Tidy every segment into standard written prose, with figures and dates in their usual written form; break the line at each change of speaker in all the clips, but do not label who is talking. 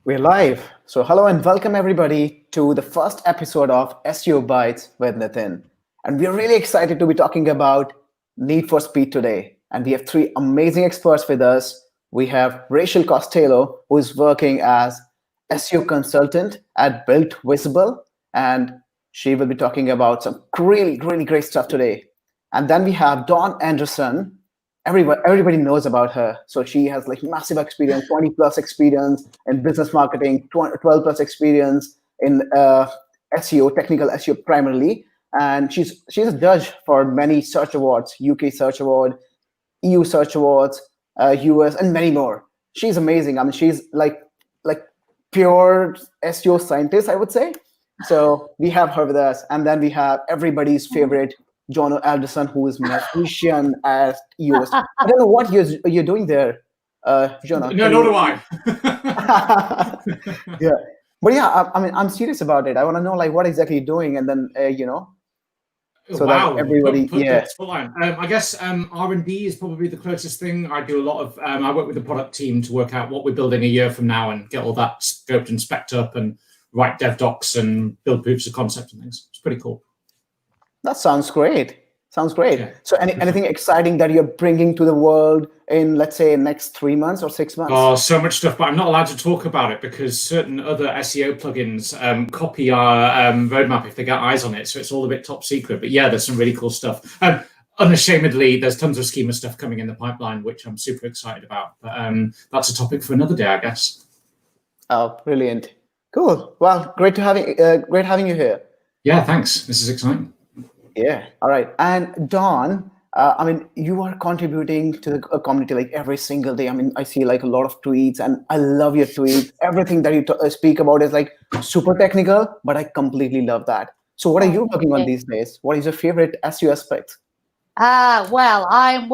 We're live. So, hello and welcome everybody to the first episode of SEO Bytes with Nitin. And we're really excited to be talking about need for speed today. And we have three amazing experts with us. We have Rachel Costello, who is working as SEO consultant at Built Visible, and she will be talking about some really great stuff today. And then we have Dawn Anderson. Everybody knows about her. So she has like massive experience, 20 plus experience in business marketing, 12 plus experience in SEO, technical SEO primarily. And she's a judge for many search awards, UK Search Award, EU Search Awards, US, and many more. She's amazing. I mean, she's like pure SEO scientist, I would say. So we have her with us, and then we have everybody's favorite Jono Alderson, who is magician at US. I don't know what you're doing there, Jono.
No, nor do I.
Yeah, but yeah, I mean, I'm serious about it. I want to know like what exactly you're doing, and then so
wow,
that everybody,
put
yeah.
the spotlight. I guess R&D is probably the closest thing. I do a lot of. I work with the product team to work out what we're building a year from now and get all that scoped and spec'd up and write dev docs and build proofs of concept and things. It's pretty cool.
That sounds great. Sounds great.
Yeah.
So anything exciting that you're bringing to the world in, let's say, next 3 months or 6 months?
Oh, so much stuff, but I'm not allowed to talk about it because certain other SEO plugins copy our roadmap if they get eyes on it. So it's all a bit top secret. But yeah, there's some really cool stuff. Unashamedly, there's tons of schema stuff coming in the pipeline, which I'm super excited about. But that's a topic for another day, I guess.
Oh, brilliant. Cool. Well, great having you here.
Yeah, thanks. This is exciting.
Yeah. All right. And Dawn, I mean, you are contributing to the community like every single day. I mean, I see like a lot of tweets, and I love your tweets. Everything that you speak about is like super technical, but I completely love that. So, what are you working on these days? What is your favorite SEO aspect?
Well, I'm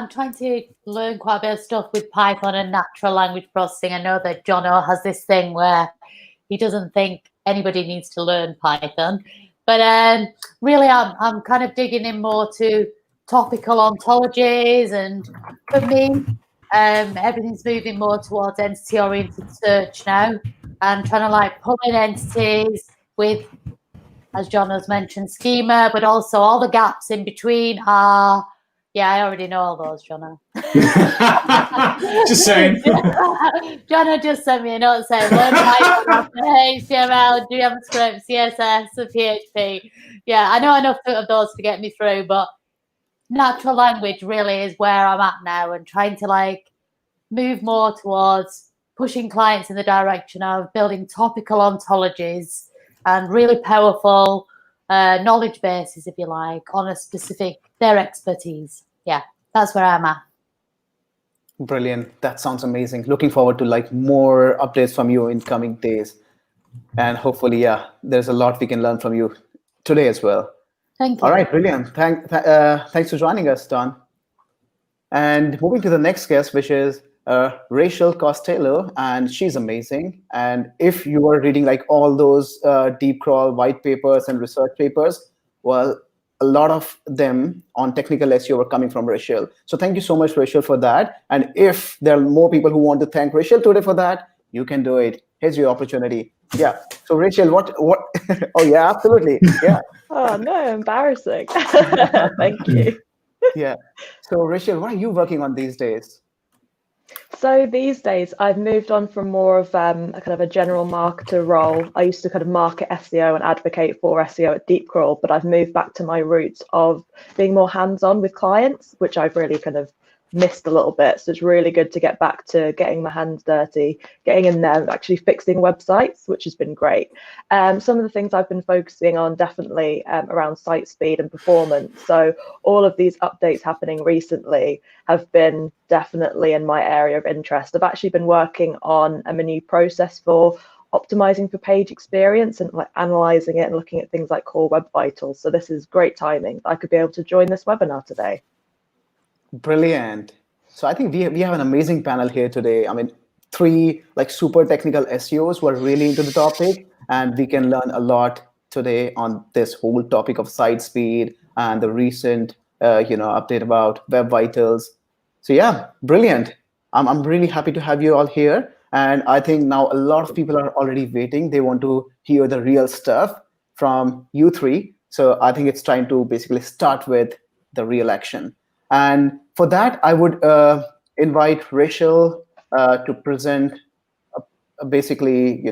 trying to learn quite a bit of stuff with Python and natural language processing. I know that Jono has this thing where he doesn't think anybody needs to learn Python. But really, I'm kind of digging in more to topical ontologies, and for me, everything's moving more towards entity-oriented search now. I'm trying to like pull in entities with, as John has mentioned, schema, but also all the gaps in between are. Yeah, I already know all those, Jono.
Just saying.
Jono just sent me a note saying, learn Python, HTML, JavaScript, CSS, and PHP. Yeah, I know enough of those to get me through, but natural language really is where I'm at now, and trying to like move more towards pushing clients in the direction of building topical ontologies and really powerful knowledge bases, if you like, on a specific, their expertise. Yeah, that's where I'm at.
Brilliant. That sounds amazing. Looking forward to like more updates from you in coming days. And hopefully, yeah, there's a lot we can learn from you today as well.
Thank you.
All right, brilliant. Thanks for joining us, Don. And moving to the next guest, which is Rachel Costello, and she's amazing. And if you are reading like all those deep crawl white papers and research papers, well, a lot of them on technical SEO were coming from Rachel. So thank you so much, Rachel, for that. And if there are more people who want to thank Rachel today for that, you can do it. Here's your opportunity. Yeah. So Rachel, what? Oh yeah, absolutely. Yeah.
Oh no, embarrassing. Thank you.
Yeah. So Rachel, what are you working on these days?
So these days, I've moved on from more of a kind of a general marketer role. I used to kind of market SEO and advocate for SEO at DeepCrawl, but I've moved back to my roots of being more hands-on with clients, which I've really kind of missed a little bit. So it's really good to get back to getting my hands dirty, getting in there, actually fixing websites, which has been great. Some of the things I've been focusing on definitely around site speed and performance. So all of these updates happening recently have been definitely in my area of interest. I've actually been working on a new process for optimizing for page experience and like analyzing it and looking at things like core web vitals. So this is great timing. I could be able to join this webinar today.
Brilliant. So I think we have an amazing panel here today. I mean, three like super technical SEOs who are really into the topic, and we can learn a lot today on this whole topic of site speed and the recent update about web vitals. So yeah, brilliant. I'm really happy to have you all here. And I think now a lot of people are already waiting. They want to hear the real stuff from you three. So I think it's time to basically start with the real action. And for that, I would invite Rachel to present basically,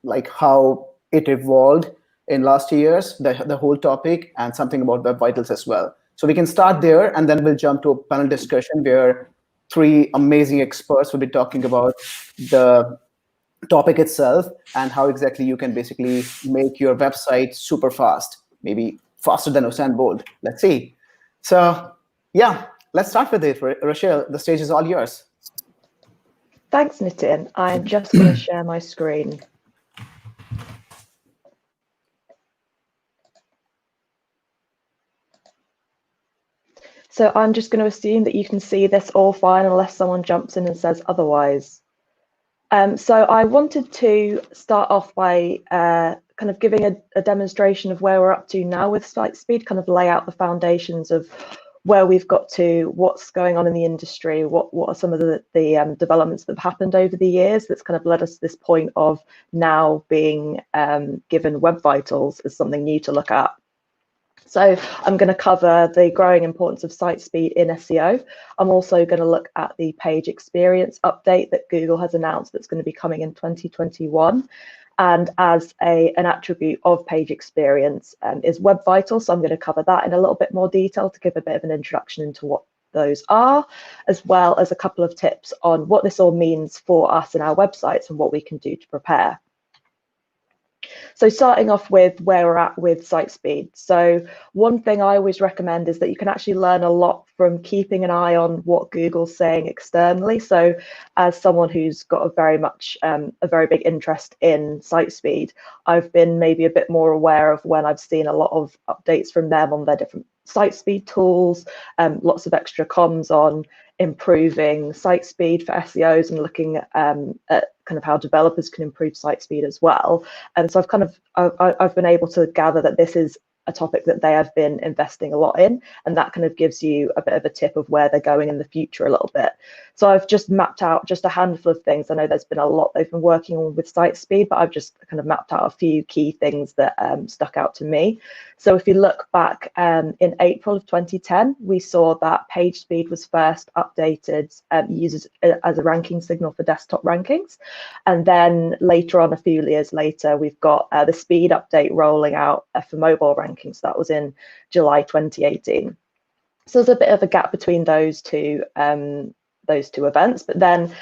like how it evolved in last years, the whole topic, and something about Web Vitals as well. So we can start there, and then we'll jump to a panel discussion where three amazing experts will be talking about the topic itself and how exactly you can basically make your website super fast, maybe faster than Usain Bolt. Let's see. So yeah, let's start with it. Rachel, the stage is all yours.
Thanks, Nitin. I'm just going to share my screen. So I'm just going to assume that you can see this all fine unless someone jumps in and says otherwise. So I wanted to start off by kind of giving a demonstration of where we're up to now with SiteSpeed, kind of lay out the foundations of where we've got to, what's going on in the industry, what are some of the developments that have happened over the years that's kind of led us to this point of now being given Web Vitals as something new to look at. So I'm going to cover the growing importance of site speed in SEO. I'm also going to look at the page experience update that Google has announced that's going to be coming in 2021. And as an attribute of page experience is Web Vitals. So I'm going to cover that in a little bit more detail to give a bit of an introduction into what those are, as well as a couple of tips on what this all means for us and our websites and what we can do to prepare. So starting off with where we're at with site speed. So one thing I always recommend is that you can actually learn a lot from keeping an eye on what Google's saying externally. So as someone who's got a very big interest in site speed, I've been maybe a bit more aware of when I've seen a lot of updates from them on their different site speed tools, lots of extra comms on improving site speed for SEOs and looking at kind of how developers can improve site speed as well. And so I've been able to gather that this is a topic that they have been investing a lot in, and that kind of gives you a bit of a tip of where they're going in the future a little bit. So I've just mapped out just a handful of things. I know there's been a lot they've been working on with site speed, but I've just kind of mapped out a few key things that stuck out to me. So if you look back in April of 2010, we saw that page speed was first updated users as a ranking signal for desktop rankings. And then later on, a few years later, we've got the speed update rolling out for mobile rankings. So that was in July 2018. So there's a bit of a gap between those two events, but then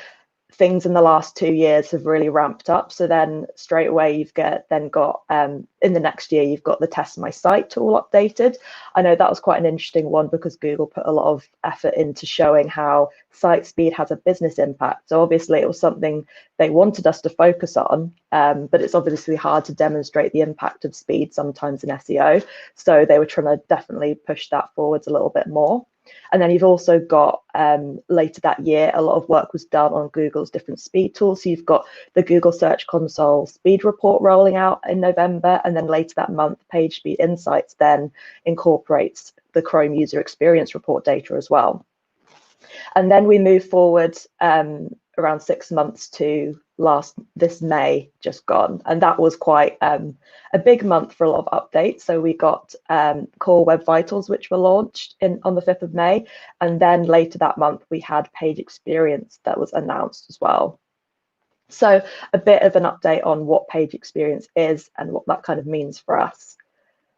things in the last 2 years have really ramped up. So then straight away you've got in the next year you've got the Test My Site tool updated. I know that was quite an interesting one because Google put a lot of effort into showing how site speed has a business impact. So obviously it was something they wanted us to focus on, but it's obviously hard to demonstrate the impact of speed sometimes in SEO. So they were trying to definitely push that forwards a little bit more. And then you've also got later that year, a lot of work was done on Google's different speed tools. So you've got the Google Search Console speed report rolling out in November. And then later that month, Page Speed Insights then incorporates the Chrome user experience report data as well. And then we move forward around 6 months to this May just gone, and that was quite a big month for a lot of updates. So we got Core Web Vitals, which were launched on the 5th of May, and then later that month we had Page Experience that was announced as well. So a bit of an update on what Page Experience is and what that kind of means for us.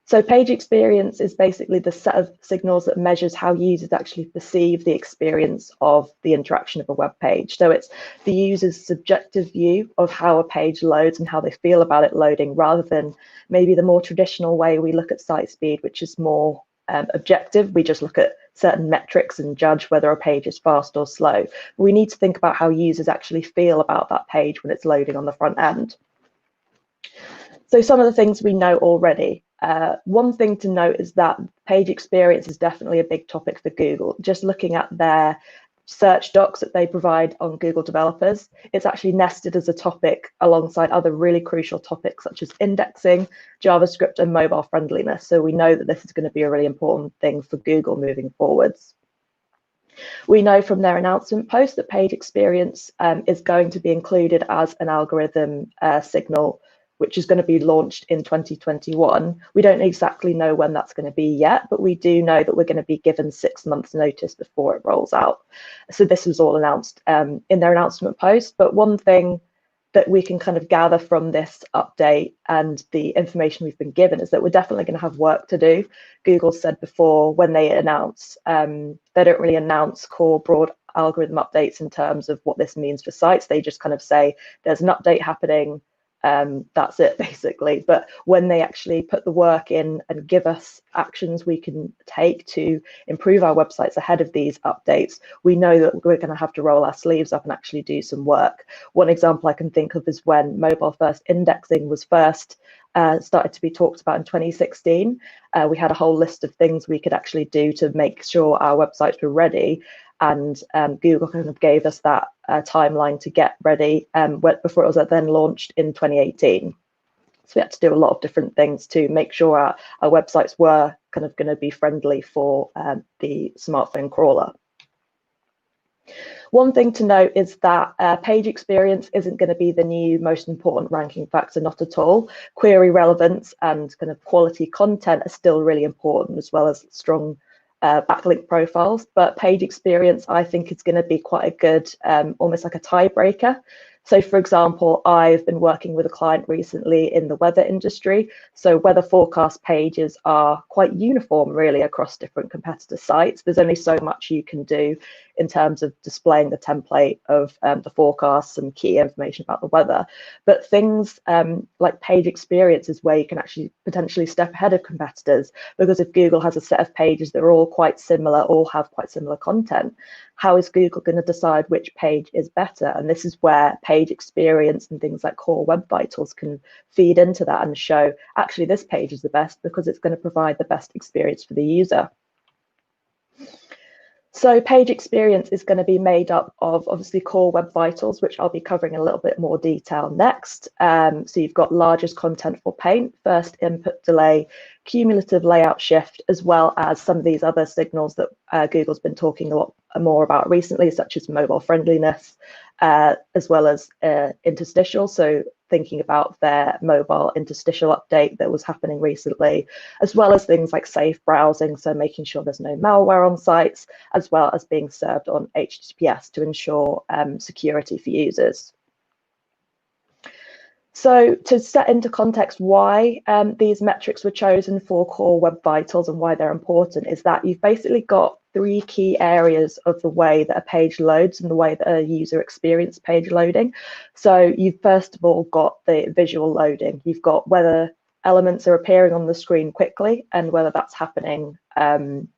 So page experience is basically the set of signals that measures how users actually perceive the experience of the interaction of a web page. So it's the user's subjective view of how a page loads and how they feel about it loading, rather than maybe the more traditional way we look at site speed, which is more objective. We just look at certain metrics and judge whether a page is fast or slow. We need to think about how users actually feel about that page when it's loading on the front end. So some of the things we know already. One thing to note is that page experience is definitely a big topic for Google. Just looking at their search docs that they provide on Google developers, it's actually nested as a topic alongside other really crucial topics such as indexing, JavaScript, and mobile friendliness. So we know that this is going to be a really important thing for Google moving forwards. We know from their announcement post that page experience is going to be included as an algorithm signal, which is going to be launched in 2021. We don't exactly know when that's going to be yet, but we do know that we're going to be given 6 months notice before it rolls out. So this was all announced in their announcement post. But one thing that we can kind of gather from this update and the information we've been given is that we're definitely going to have work to do. Google said before, when they announce, they don't really announce core broad algorithm updates in terms of what this means for sites. They just kind of say there's an update happening. That's it, basically. But when they actually put the work in and give us actions we can take to improve our websites ahead of these updates, we know that we're going to have to roll our sleeves up and actually do some work. One example I can think of is when mobile first indexing was first started to be talked about in 2016. We had a whole list of things we could actually do to make sure our websites were ready. And Google kind of gave us that timeline to get ready before it was then launched in 2018. So we had to do a lot of different things to make sure our websites were kind of going to be friendly for the smartphone crawler. One thing to note is that page experience isn't going to be the new most important ranking factor, not at all. Query relevance and kind of quality content are still really important, as well as strong backlink profiles, but page experience I think is going to be quite a good almost like a tiebreaker. So for example, I've been working with a client recently in the weather industry. So weather forecast pages are quite uniform really across different competitor sites. There's only so much you can do in terms of displaying the template of the forecasts and key information about the weather. But things like page experience is where you can actually potentially step ahead of competitors, because if Google has a set of pages that are all quite similar, all have quite similar content, how is Google going to decide which page is better? And this is where page experience and things like Core Web Vitals can feed into that and show, actually, this page is the best because it's going to provide the best experience for the user. So page experience is going to be made up of obviously Core Web Vitals, which I'll be covering in a little bit more detail next. So you've got largest contentful paint, first input delay, cumulative layout shift, as well as some of these other signals that Google's been talking a lot more about recently, such as mobile friendliness, as well as interstitial. So thinking about their mobile interstitial update that was happening recently, as well as things like safe browsing, so making sure there's no malware on sites, as well as being served on HTTPS to ensure security for users. So to set into context why these metrics were chosen for Core Web Vitals and why they're important is that you've basically got 3 key areas of the way that a page loads and the way that a user experience page loading. So you've first of all got the visual loading. You've got whether elements are appearing on the screen quickly and whether that's happening in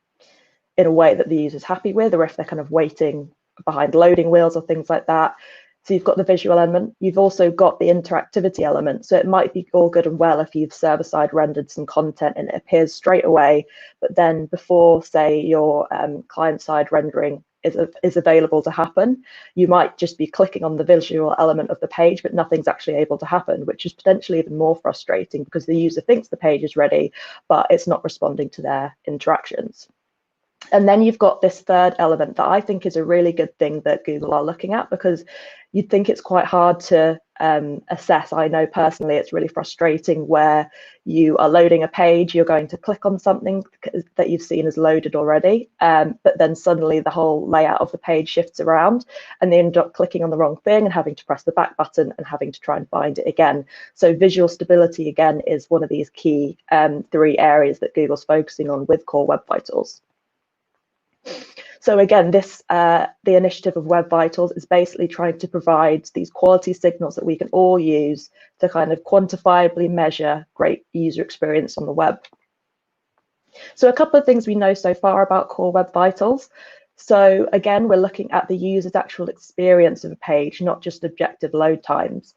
a way that the user's happy with, or if they're kind of waiting behind loading wheels or things like that. So you've got the visual element. You've also got the interactivity element. So it might be all good and well if you've server-side rendered some content and it appears straight away, but then before, say, your client-side rendering is available to happen, you might just be clicking on the visual element of the page, but nothing's actually able to happen, which is potentially even more frustrating because the user thinks the page is ready, but it's not responding to their interactions. And then you've got this third element that I think is a really good thing that Google are looking at, because you'd think it's quite hard to assess. I know personally it's really frustrating where you are loading a page, you're going to click on something that you've seen is loaded already, but then suddenly the whole layout of the page shifts around and they end up clicking on the wrong thing and having to press the back button and having to try and find it again. So visual stability, again, is one of these key 3 areas that Google's focusing on with Core Web Vitals. So again, this the initiative of Web Vitals is basically trying to provide these quality signals that we can all use to kind of quantifiably measure great user experience on the web. So a couple of things we know so far about Core Web Vitals. So again, we're looking at the user's actual experience of a page, not just objective load times.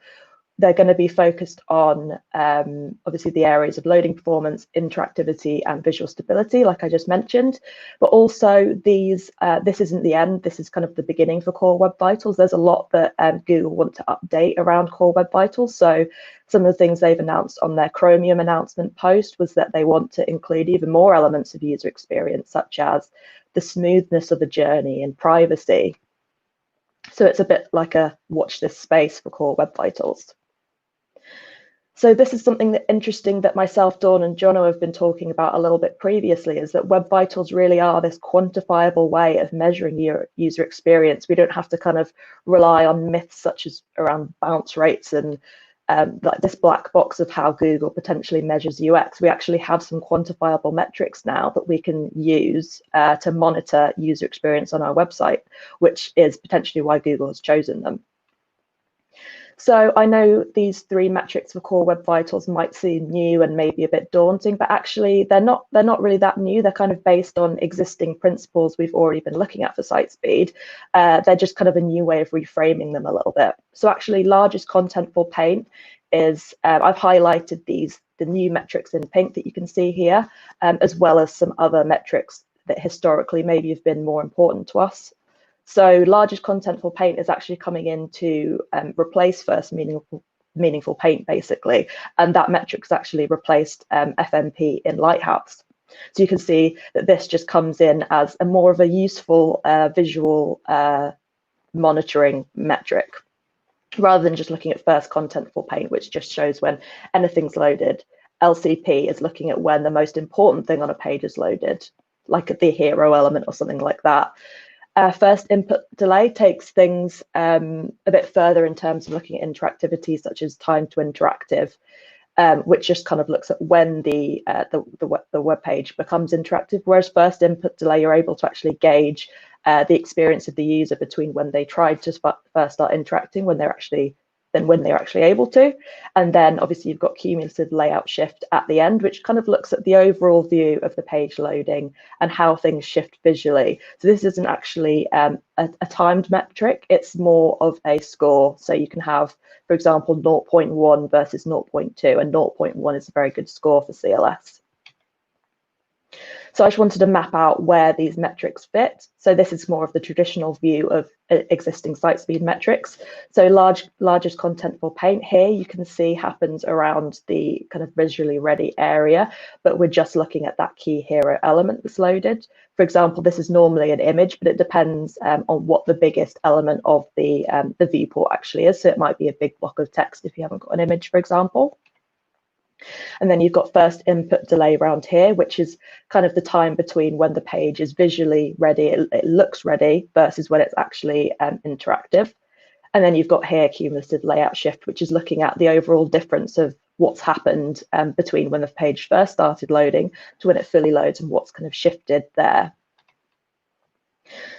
They're going to be focused on obviously the areas of loading performance, interactivity, and visual stability, like I just mentioned. But also these, this isn't the end. This is kind of the beginning for Core Web Vitals. There's a lot that Google want to update around Core Web Vitals. So some of the things they've announced on their Chromium announcement post was that they want to include even more elements of user experience, such as the smoothness of the journey and privacy. So it's a bit like a watch this space for core web vitals. So this is something that interesting that myself, Dawn, and Jono have been talking about a little bit previously, is that web vitals really are this quantifiable way of measuring your user experience. We don't have to kind of rely on myths such as around bounce rates and like this black box of how Google potentially measures UX. We actually have some quantifiable metrics now that we can use to monitor user experience on our website, which is potentially why Google has chosen them. So I know these 3 metrics for core web vitals might seem new and maybe a bit daunting, but actually they're not really that new. They're kind of based on existing principles we've already been looking at for site speed. They're just kind of a new way of reframing them a little bit. So actually largest contentful paint is, I've highlighted the new metrics in pink that you can see here, as well as some other metrics that historically maybe have been more important to us. So largest contentful paint is actually coming in to replace first meaningful paint, basically. And that metric's actually replaced FMP in Lighthouse. So you can see that this just comes in as a more of a useful visual monitoring metric, rather than just looking at first contentful paint, which just shows when anything's loaded. LCP is looking at when the most important thing on a page is loaded, like the hero element or something like that. First input delay takes things a bit further in terms of looking at interactivity, such as time to interactive, which just kind of looks at when the web page becomes interactive. Whereas first input delay, you're able to actually gauge the experience of the user between when they tried to first start interacting, when they're actually able to. And then obviously you've got cumulative layout shift at the end, which kind of looks at the overall view of the page loading and how things shift visually. So this isn't actually a timed metric, it's more of a score. So you can have, for example, 0.1 versus 0.2, and 0.1 is a very good score for CLS. So I just wanted to map out where these metrics fit. So this is more of the traditional view of existing site speed metrics. So largest contentful paint here, you can see happens around the kind of visually ready area, but we're just looking at that key hero element that's loaded. For example, this is normally an image, but it depends on what the biggest element of the viewport actually is. So it might be a big block of text if you haven't got an image, for example. And then you've got first input delay around here, which is kind of the time between when the page is visually ready, it looks ready, versus when it's actually interactive. And then you've got here cumulative layout shift, which is looking at the overall difference of what's happened between when the page first started loading to when it fully loads and what's kind of shifted there.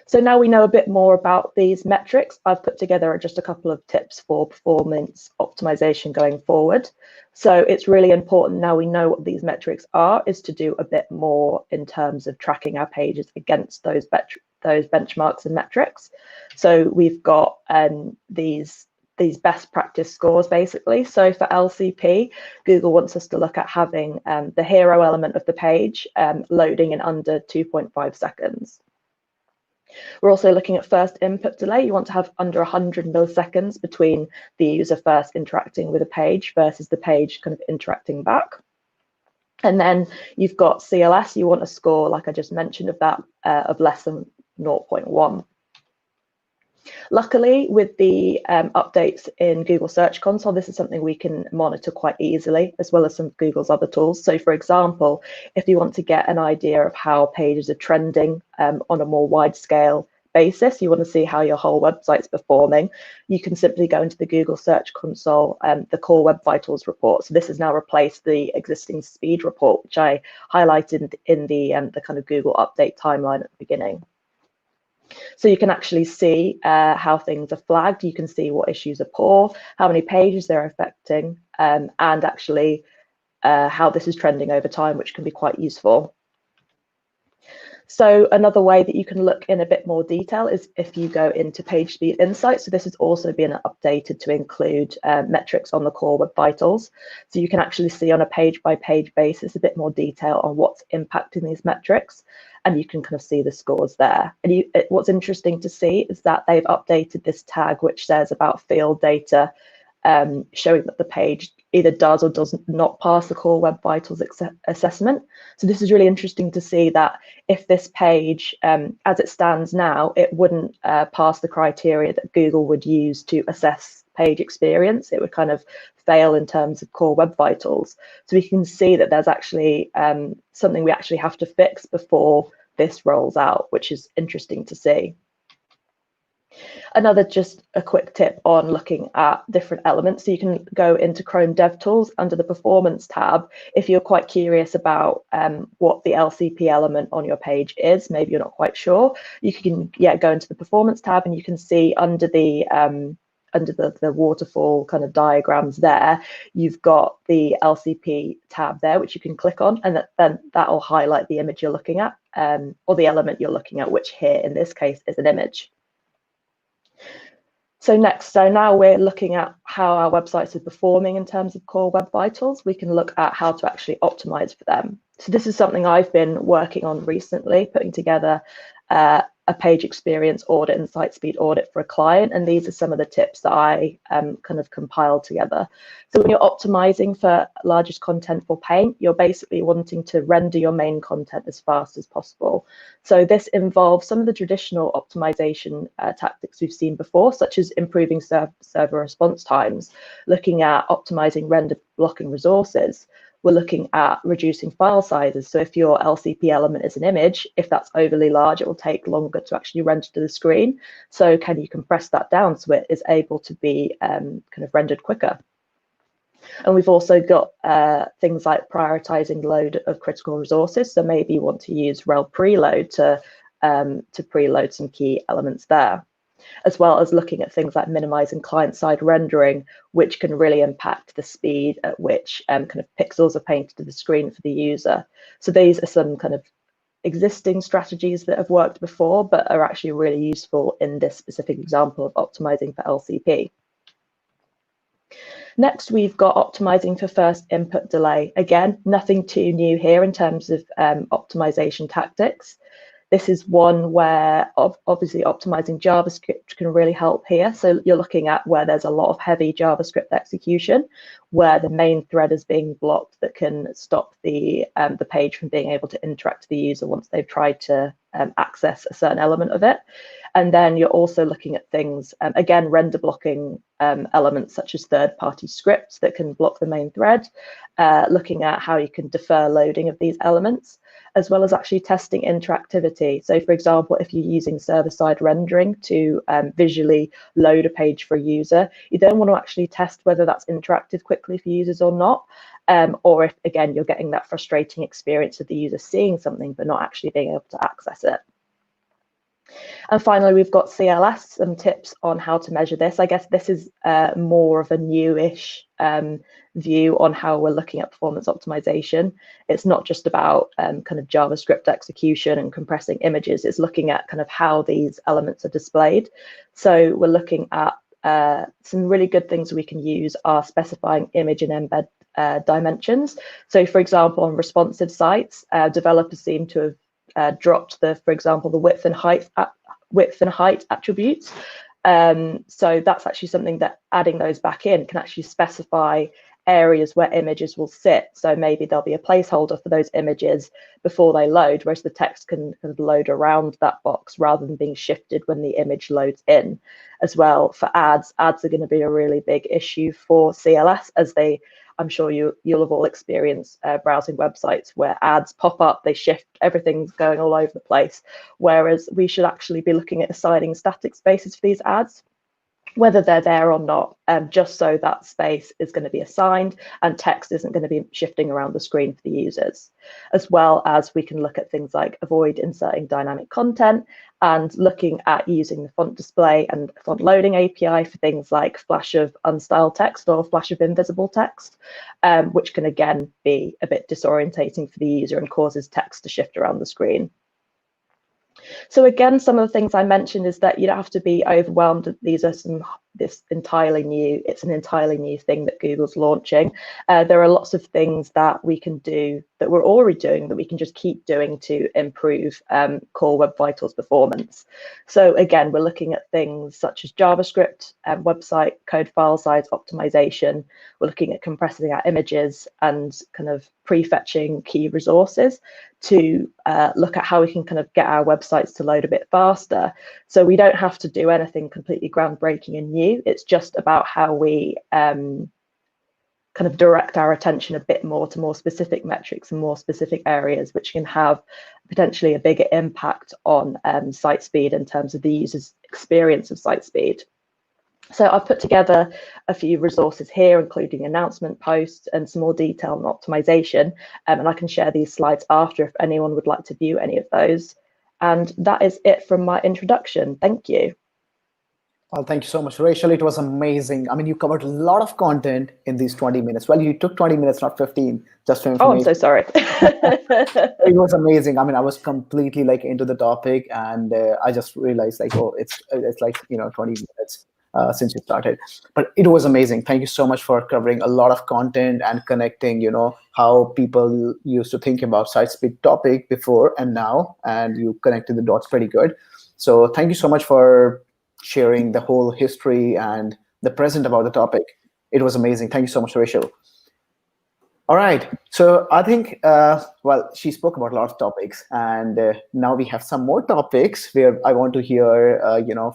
So now we know a bit more about these metrics, I've put together just a couple of tips for performance optimization going forward. So it's really important, now we know what these metrics are, is to do a bit more in terms of tracking our pages against those benchmarks and metrics. So we've got these best practice scores, basically. So for LCP, Google wants us to look at having the hero element of the page loading in under 2.5 seconds. We're also looking at first input delay. You want to have under 100 milliseconds between the user first interacting with a page versus the page kind of interacting back. And then you've got CLS. You want a score, like I just mentioned, of that of less than 0.1. Luckily, with the updates in Google Search Console, this is something we can monitor quite easily, as well as some of Google's other tools. So for example, if you want to get an idea of how pages are trending on a more wide scale basis, you want to see how your whole website's performing, you can simply go into the Google Search Console, the Core Web Vitals report. So this has now replaced the existing speed report, which I highlighted in the kind of Google update timeline at the beginning. So you can actually see how things are flagged. You can see what issues are poor, how many pages they're affecting, and actually how this is trending over time, which can be quite useful. So another way that you can look in a bit more detail is if you go into Page Speed Insights. So this has also been updated to include metrics on the Core Web Vitals. So you can actually see on a page-by-page basis a bit more detail on what's impacting these metrics, and you can kind of see the scores there. And what's interesting to see is that they've updated this tag which says about field data, showing that the page either does or does not pass the Core Web Vitals assessment. So this is really interesting to see that if this page, as it stands now, it wouldn't pass the criteria that Google would use to assess page experience. It would kind of fail in terms of Core Web Vitals. So we can see that there's actually something we actually have to fix before this rolls out, which is interesting to see. Another just a quick tip on looking at different elements. So you can go into Chrome DevTools under the Performance tab if you're quite curious about what the LCP element on your page is. Maybe you're not quite sure. You can go into the Performance tab and you can see under the waterfall kind of diagrams there, you've got the LCP tab there, which you can click on, and then that will highlight the image you're looking at, or the element you're looking at, which here in this case is an image. So now we're looking at how our websites are performing in terms of Core Web Vitals. We can look at how to actually optimize for them. So this is something I've been working on recently, putting together a page experience audit and site speed audit for a client. And these are some of the tips that I kind of compiled together. So when you're optimizing for largest contentful paint, you're basically wanting to render your main content as fast as possible. So this involves some of the traditional optimization tactics we've seen before, such as improving server response times, looking at optimizing render blocking resources. We're looking at reducing file sizes. So if your LCP element is an image, if that's overly large, it will take longer to actually render to the screen. So can you compress that down so it is able to be kind of rendered quicker? And we've also got things like prioritizing load of critical resources. So maybe you want to use rel preload to preload some key elements there, as well as looking at things like minimizing client-side rendering, which can really impact the speed at which kind of pixels are painted to the screen for the user. So these are some kind of existing strategies that have worked before, but are actually really useful in this specific example of optimizing for LCP. Next, we've got optimizing for first input delay. Again, nothing too new here in terms of optimization tactics. This is one where obviously optimizing JavaScript can really help here. So you're looking at where there's a lot of heavy JavaScript execution, where the main thread is being blocked that can stop the page from being able to interact with the user once they've tried to access a certain element of it. And then you're also looking at things, again, render blocking elements such as third-party scripts that can block the main thread, looking at how you can defer loading of these elements, as well as actually testing interactivity. So for example, if you're using server-side rendering to visually load a page for a user, you then want to actually test whether that's interactive quickly for users or not, or if, again, you're getting that frustrating experience of the user seeing something but not actually being able to access it. And finally, we've got CLS, some tips on how to measure this. I guess this is more of a newish view on how we're looking at performance optimization. It's not just about kind of JavaScript execution and compressing images. It's looking at kind of how these elements are displayed. So we're looking at some really good things we can use are specifying image and embed dimensions. So for example, on responsive sites, developers seem to have dropped for example, the width and height attributes. So that's actually something that adding those back in can actually specify areas where images will sit. So maybe there'll be a placeholder for those images before they load, whereas the text can kind of load around that box rather than being shifted when the image loads in. As well, for ads are going to be a really big issue for CLS, as I'm sure you'll have all experienced browsing websites where ads pop up, they shift, everything's going all over the place. Whereas we should actually be looking at assigning static spaces for these ads, whether they're there or not, just so that space is going to be assigned and text isn't going to be shifting around the screen for the users. As well as we can look at things like avoid inserting dynamic content and looking at using the font display and font loading API for things like flash of unstyled text or flash of invisible text, which can again be a bit disorientating for the user and causes text to shift around the screen. So again, some of the things I mentioned is that you don't have to be overwhelmed. These are some this entirely new, it's an entirely new thing that Google's launching. There are lots of things that we can do that we're already doing that we can just keep doing to improve core Web Vitals performance. So again, we're looking at things such as JavaScript, website code file size optimization. We're looking at compressing our images and kind of prefetching key resources to look at how we can kind of get our websites to load a bit faster. So we don't have to do anything completely groundbreaking and new. It's just about how we kind of direct our attention a bit more to more specific metrics and more specific areas, which can have potentially a bigger impact on site speed in terms of the user's experience of site speed. So I've put together a few resources here, including announcement posts and some more detail on optimization. And I can share these slides after if anyone would like to view any of those. And that is it from my introduction. Thank you.
Well, thank you so much, Rachel. It was amazing. I mean, you covered a lot of content in these 20 minutes. Well, you took 20 minutes, not 15, just for information.
Oh, I'm so sorry.
It was amazing. I mean, I was completely like into the topic, and I just realized like, oh, it's like, 20 minutes since you started. But it was amazing. Thank you so much for covering a lot of content and connecting, how people used to think about site speed topic before and now, and you connected the dots pretty good. So thank you so much for sharing the whole history and the present about the topic. It was amazing. Thank you so much, Rachel. All right. So I think, well, she spoke about a lot of topics, and now we have some more topics where I want to hear,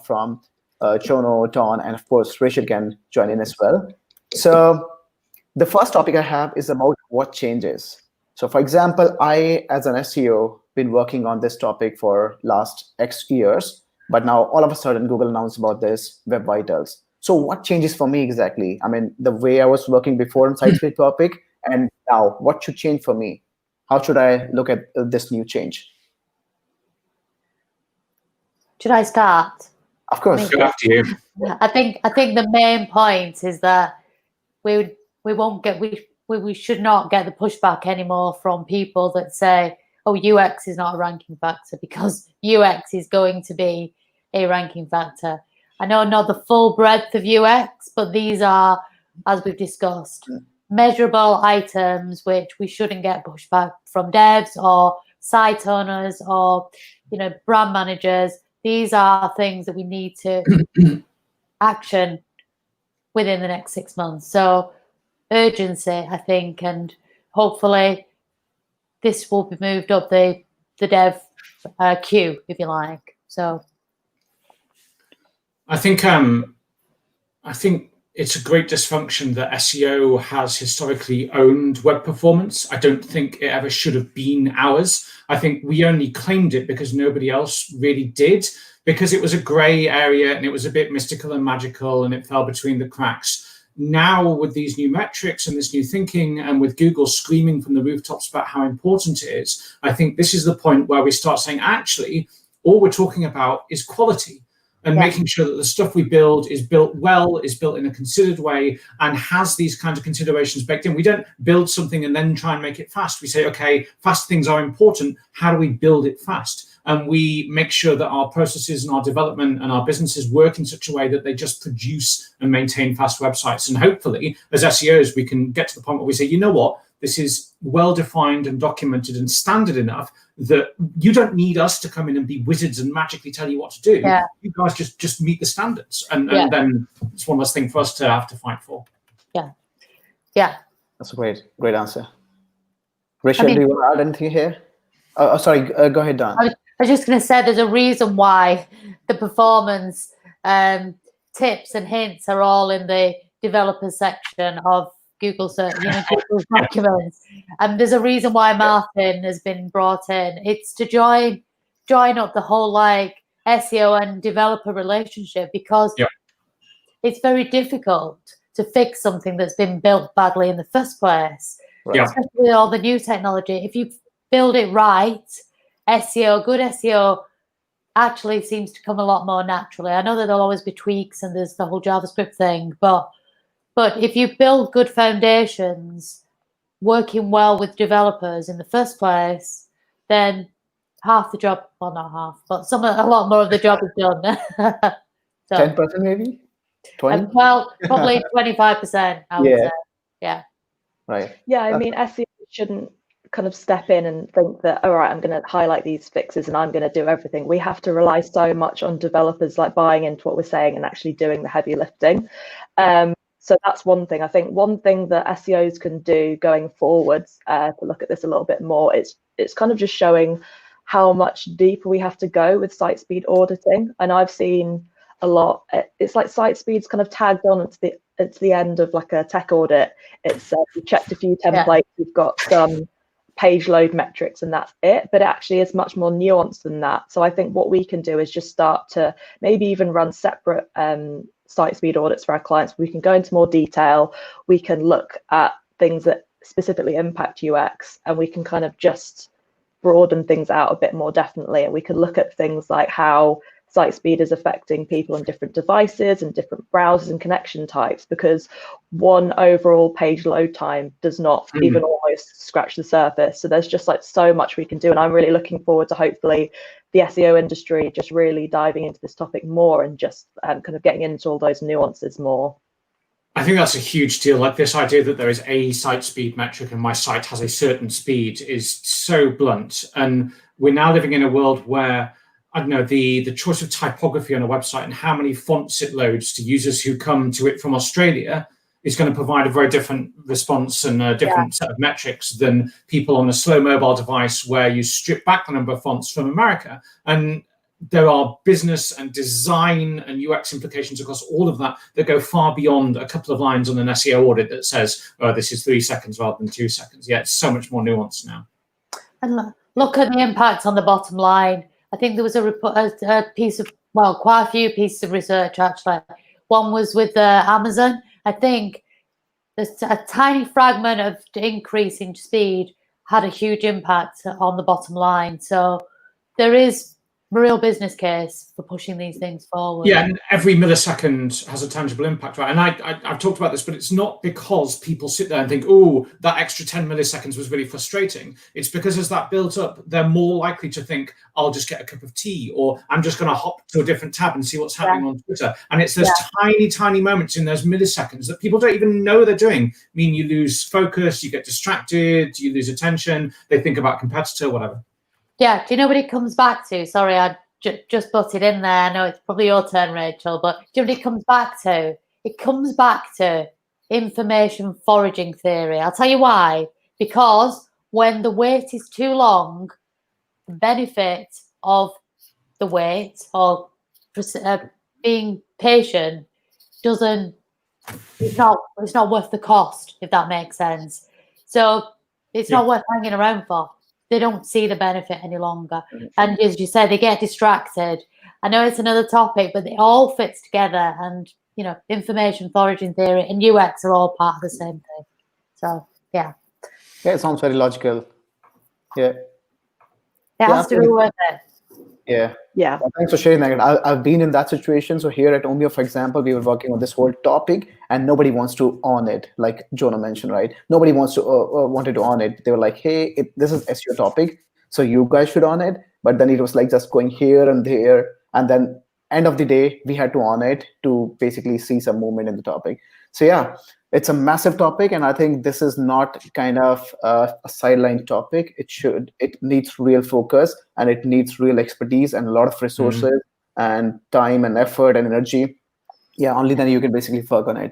from Jono, Ton, and of course, Rachel can join in as well. So the first topic I have is about what changes. So for example, I, as an SEO, been working on this topic for last X years. But now all of a sudden, Google announced about this Web Vitals. So what changes for me exactly? I mean, the way I was working before on site speed topic, and now what should change for me? How should I look at this new change?
Should I start?
Of course.
Go after you.
I think the main point is that we should not get the pushback anymore from people that say, oh, UX is not a ranking factor, because UX is going to be a ranking factor. I know not the full breadth of UX, but these are, as we've discussed, measurable items which we shouldn't get pushback from devs or site owners or brand managers. These are things that we need to action within the next 6 months. So urgency, I think, and hopefully this will be moved up the dev queue, if you like. So I think
it's a great dysfunction that SEO has historically owned web performance. I don't think it ever should have been ours. I think we only claimed it because nobody else really did, because it was a gray area and it was a bit mystical and magical and it fell between the cracks. Now, with these new metrics and this new thinking, and with Google screaming from the rooftops about how important it is, I think this is the point where we start saying, actually, all we're talking about is quality and making sure that the stuff we build is built well, is built in a considered way, and has these kinds of considerations baked in. We don't build something and then try and make it fast. We say, okay, fast things are important. How do we build it fast? And we make sure that our processes and our development and our businesses work in such a way that they just produce and maintain fast websites. And hopefully, as SEOs, we can get to the point where we say, you know what, this is well-defined and documented and standard enough that you don't need us to come in and be wizards and magically tell you what to do.
Yeah.
You guys just meet the standards. And then it's one less thing for us to have to fight for.
Yeah. Yeah.
That's a great answer. Rachel, do you want to add anything here? Sorry, go ahead, Dan.
I was just going to say there's a reason why the performance tips and hints are all in the developer section of Google search, Google's documents. And there's a reason why Martin has been brought in. It's to join up the whole SEO and developer relationship, because it's very difficult to fix something that's been built badly in the first place.
Right.
Especially with all the new technology. If you build it right, good SEO actually seems to come a lot more naturally. I know that there'll always be tweaks and there's the whole JavaScript thing, but if you build good foundations, working well with developers in the first place, then half the job, well, not half, but a lot more of the job is done. So,
10% maybe? 20?
Well, probably 25%, I would
Yeah.
say. Yeah.
Right.
Yeah, I mean, SEO shouldn't kind of step in and think that, all right, I'm going to highlight these fixes and I'm going to do everything. We have to rely so much on developers like buying into what we're saying and actually doing the heavy lifting. So that's one thing. I think one thing that SEOs can do going forwards, to look at this a little bit more, it's kind of just showing how much deeper we have to go with site speed auditing. And I've seen a lot. It's like site speed's kind of tagged on at the end of like a tech audit. It's you've checked a few templates, you've got some page load metrics, and that's it. But it actually is much more nuanced than that. So I think what we can do is just start to maybe even run separate site speed audits for our clients. We can go into more detail. We can look at things that specifically impact UX, and we can kind of just broaden things out a bit more definitely. And we can look at things like how site speed is affecting people on different devices and different browsers and connection types, because one overall page load time does not even almost scratch the surface. So there's just like so much we can do. And I'm really looking forward to hopefully the SEO industry just really diving into this topic more and just kind of getting into all those nuances more.
I think that's a huge deal. Like this idea that there is a site speed metric and my site has a certain speed is so blunt. And we're now living in a world where, I don't know, the choice of typography on a website and how many fonts it loads to users who come to it from Australia is going to provide a very different response and a different set of metrics than people on a slow mobile device where you strip back the number of fonts from America. And there are business and design and UX implications across all of that that go far beyond a couple of lines on an SEO audit that says, oh, this is 3 seconds rather than 2 seconds. Yeah, it's so much more nuanced now.
And look at the impact on the bottom line. I think there was a piece of, well, quite a few pieces of research actually. One was with Amazon. I think there's a tiny fragment of increase in speed had a huge impact on the bottom line. So there is a real business case for pushing these things forward.
Yeah, and every millisecond has a tangible impact, right? And I've talked about this, but it's not because people sit there and think, oh, that extra 10 milliseconds was really frustrating. It's because as that builds up, they're more likely to think, I'll just get a cup of tea, or I'm just going to hop to a different tab and see what's happening on Twitter. And it's those tiny moments in those milliseconds that people don't even know they're doing. Mean you lose focus, you get distracted, you lose attention, they think about competitor, whatever.
Yeah, do you know what it comes back to? Sorry, I just butted in there. I know it's probably your turn, Rachel, but do you know what it comes back to? It comes back to information foraging theory. I'll tell you why. Because when the wait is too long, the benefit of the wait or being patient it's not worth the cost, if that makes sense. So it's not worth hanging around for. They don't see the benefit any longer. And as you said, they get distracted. I know it's another topic, but it all fits together. And, you know, information foraging theory and UX are all part of the same thing. So, yeah.
Yeah, it sounds very logical. Yeah.
It has to be worth it.
Yeah.
Yeah.
Well, thanks for sharing that. I've been in that situation. So here at Omeo, for example, we were working on this whole topic and nobody wants to own it. Like Jono mentioned, right? Nobody wants to wanted to own it. They were like, hey, this is SEO topic, so you guys should own it. But then it was like just going here and there. And then end of the day, we had to own it to basically see some movement in the topic. So yeah, it's a massive topic. And I think this is not kind of a sideline topic. It needs real focus and it needs real expertise and a lot of resources and time and effort and energy. Yeah, only then you can basically work on it.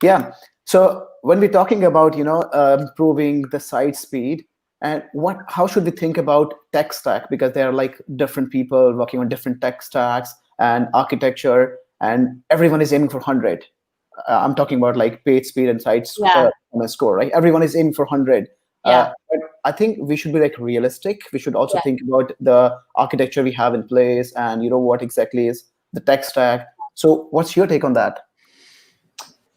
Yeah. So when we're talking about, improving the site speed, and how should we think about tech stack? Because there are like different people working on different tech stacks and architecture, and everyone is aiming for 100. I'm talking about like page speed and site score, right? Everyone is aiming for 100. But I think we should be like realistic. We should also think about the architecture we have in place and what exactly is the tech stack. So what's your take on that?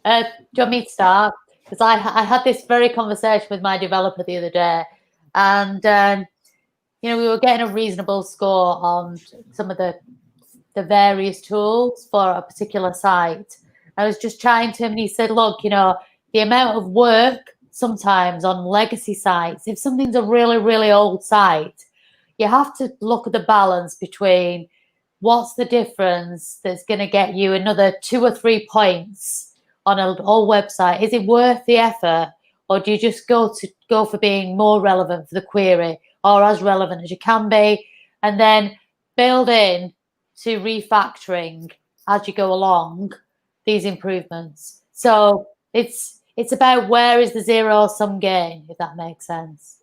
Do you want me to start? Because I had this very conversation with my developer the other day, and we were getting a reasonable score on some of the various tools for a particular site. I was just chatting to him and he said, look, the amount of work sometimes on legacy sites, if something's a really, really old site, you have to look at the balance between what's the difference that's going to get you another 2 or 3 points on an old website? Is it worth the effort, or do you just go for being more relevant for the query, or as relevant as you can be, and then build in to refactoring as you go along these improvements? So it's about where is the zero-sum game, if that makes sense,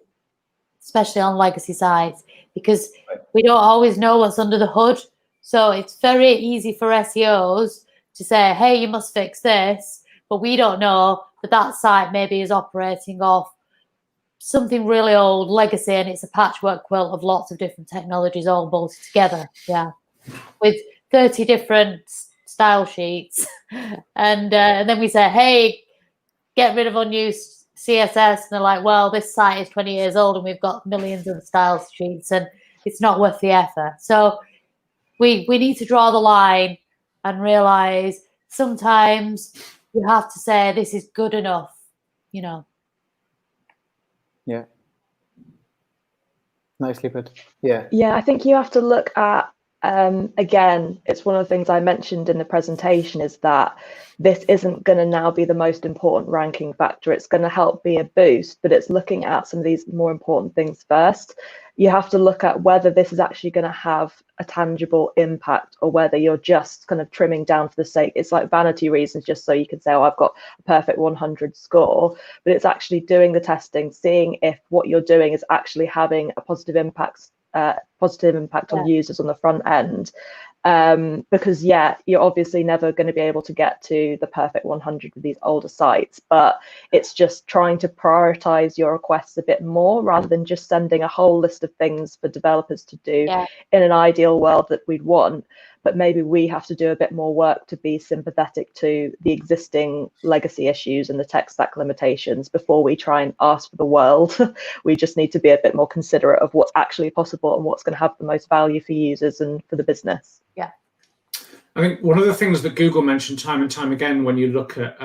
especially on legacy sites, because we don't always know what's under the hood. So it's very easy for SEOs to say, hey, you must fix this, but we don't know that site maybe is operating off something really old legacy, and it's a patchwork quilt of lots of different technologies all bolted together. Yeah, with 30 different style sheets. And then we say, hey, get rid of unused CSS. And they're like, well, this site is 20 years old and we've got millions of style sheets and it's not worth the effort. So we need to draw the line and realize sometimes you have to say this is good enough, you know.
Yeah. Nicely put. Yeah.
Yeah, I think you have to look at, again, it's one of the things I mentioned in the presentation, is that this isn't going to now be the most important ranking factor. It's going to help be a boost, but it's looking at some of these more important things first. You have to look at whether this is actually going to have a tangible impact, or whether you're just kind of trimming down for the sake. It's like vanity reasons, just so you can say, oh, I've got a perfect 100 score, but it's actually doing the testing, seeing if what you're doing is actually having a positive impact on users on the front end. Because you're obviously never going to be able to get to the perfect 100 with these older sites, but it's just trying to prioritize your requests a bit more, rather than just sending a whole list of things for developers to do in an ideal world that we'd want. But maybe we have to do a bit more work to be sympathetic to the existing legacy issues and the tech stack limitations before we try and ask for the world. We just need to be a bit more considerate of what's actually possible and what's going to have the most value for users and for the business.
Yeah.
I think one of the things that Google mentioned time and time again when you look at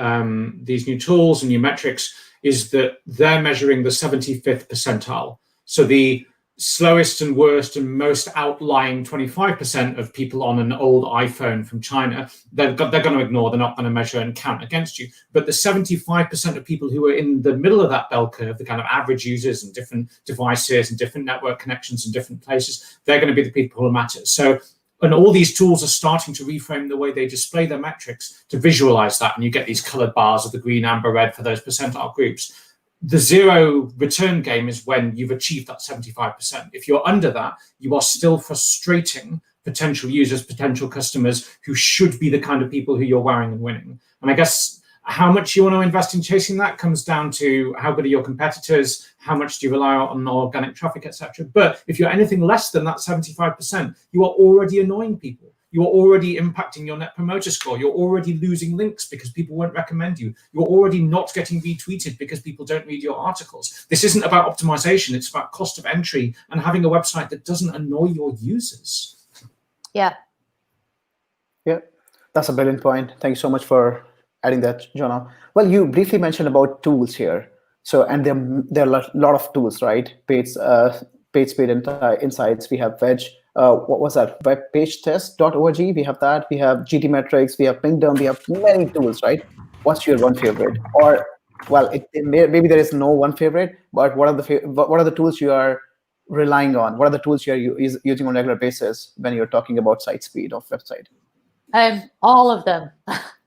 these new tools and new metrics is that they're measuring the 75th percentile. So the slowest and worst and most outlying 25% of people on an old iPhone from China, they're going to ignore, they're not going to measure and count against you. But the 75% of people who are in the middle of that bell curve, the kind of average users and different devices and different network connections in different places, they're going to be the people who matter. So, and all these tools are starting to reframe the way they display their metrics to visualize that. And you get these colored bars of the green, amber, red for those percentile groups. The zero return game is when you've achieved that 75%. If you're under that, you are still frustrating potential users, potential customers who should be the kind of people who you're wowing and winning. And I guess how much you want to invest in chasing that comes down to how good are your competitors, how much do you rely on organic traffic, etc. But if you're anything less than that 75%, you are already annoying people. You're already impacting your net promoter score. You're already losing links because people won't recommend you. You're already not getting retweeted because people don't read your articles. This isn't about optimization. It's about cost of entry and having a website that doesn't annoy your users.
Yeah.
Yeah, that's a brilliant point. Thank you so much for adding that, Jono. Well, you briefly mentioned about tools here. So, and there are a lot of tools, right? PageSpeed Insights. We have Wedge. What was that? Webpagetest.org. We have that. We have GTmetrix. We have Pingdom. We have many tools, right? What's your one favorite? Or, well, maybe there is no one favorite, but what are the tools you are relying on? What are the tools you are using on a regular basis when you're talking about site speed of website?
All of them.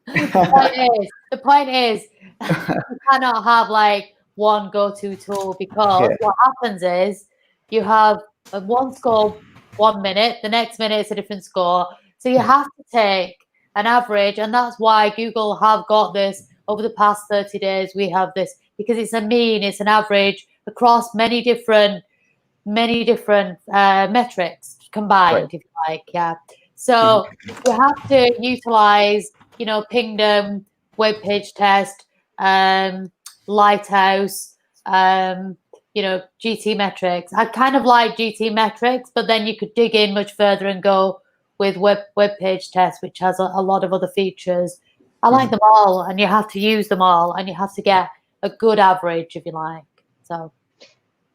The point is you cannot have like one go-to tool, because what happens is you have one score 1 minute, the next minute it's a different score. So you have to take an average, and that's why Google have got this over the past 30 days. We have this because it's a mean, it's an average across many different metrics combined, if you like. Yeah. So you have to utilize, Pingdom, web page test, Lighthouse, GTmetrix. I kind of like GTmetrix, but then you could dig in much further and go with web page test, which has a lot of other features. I like them all, and you have to use them all, and you have to get a good average, if you like. So,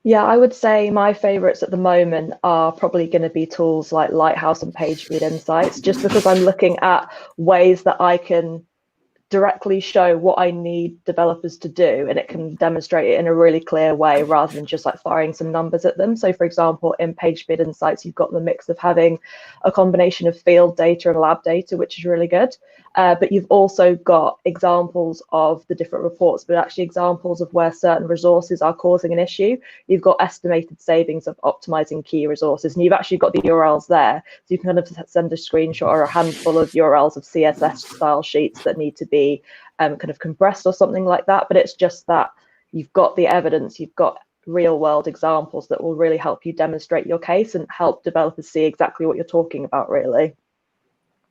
Yeah, I would say my favorites at the moment are probably going to be tools like Lighthouse and PageSpeed Insights, just because I'm looking at ways that I can directly show what I need developers to do, and it can demonstrate it in a really clear way rather than just like firing some numbers at them. So for example, in PageSpeed Insights, you've got the mix of having a combination of field data and lab data, which is really good. But you've also got examples of the different reports, but actually examples of where certain resources are causing an issue. You've got estimated savings of optimizing key resources, and you've actually got the URLs there. So you can kind of send a screenshot or a handful of URLs of CSS style sheets that need to be kind of compressed or something like that. But it's just that you've got the evidence, you've got real world examples that will really help you demonstrate your case and help developers see exactly what you're talking about, really.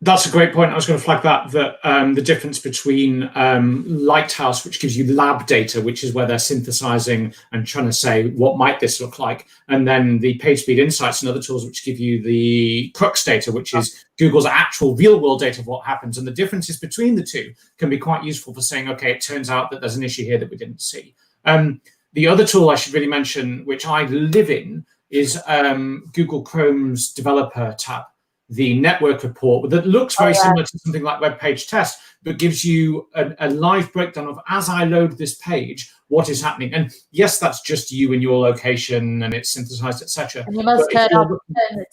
That's a great point. I was going to flag that the difference between Lighthouse, which gives you lab data, which is where they're synthesizing and trying to say, what might this look like? And then the PageSpeed Insights and other tools, which give you the crux data, which is Google's actual real world data of what happens. And the differences between the two can be quite useful for saying, okay, it turns out that there's an issue here that we didn't see. The other tool I should really mention, which I live in, is Google Chrome's developer tab. The network report that looks very similar to something like Web Page Test, but gives you a live breakdown of, as I load this page, what is happening. And yes, that's just you and your location, and it's synthesized, etc.
And you must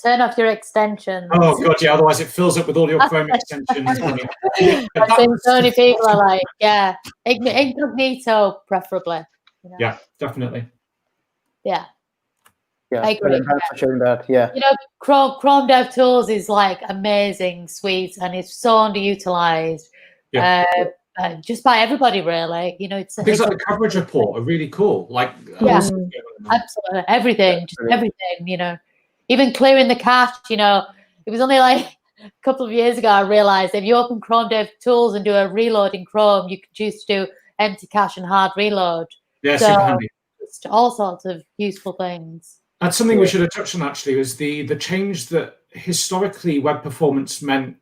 turn off your extensions.
Oh god, yeah. Otherwise, it fills up with all your Chrome extensions.
I think so many people are like, yeah, incognito preferably. You know?
Yeah, definitely.
Yeah.
Yeah,
I agree.
thanks for sharing that. Yeah.
You know, Chrome Dev Tools is like amazing suite, and it's so underutilized.
Yeah.
Just by everybody, really. You know, it's
things like the coverage report are really cool. Like,
yeah, absolutely everything, just everything. You know, even clearing the cache. You know, it was only like a couple of years ago I realized if you open Chrome Dev Tools and do a reload in Chrome, you can choose to do empty cache and hard reload.
Yeah, super handy.
Just all sorts of useful things.
That's something we should have touched on, actually, was the change that historically web performance meant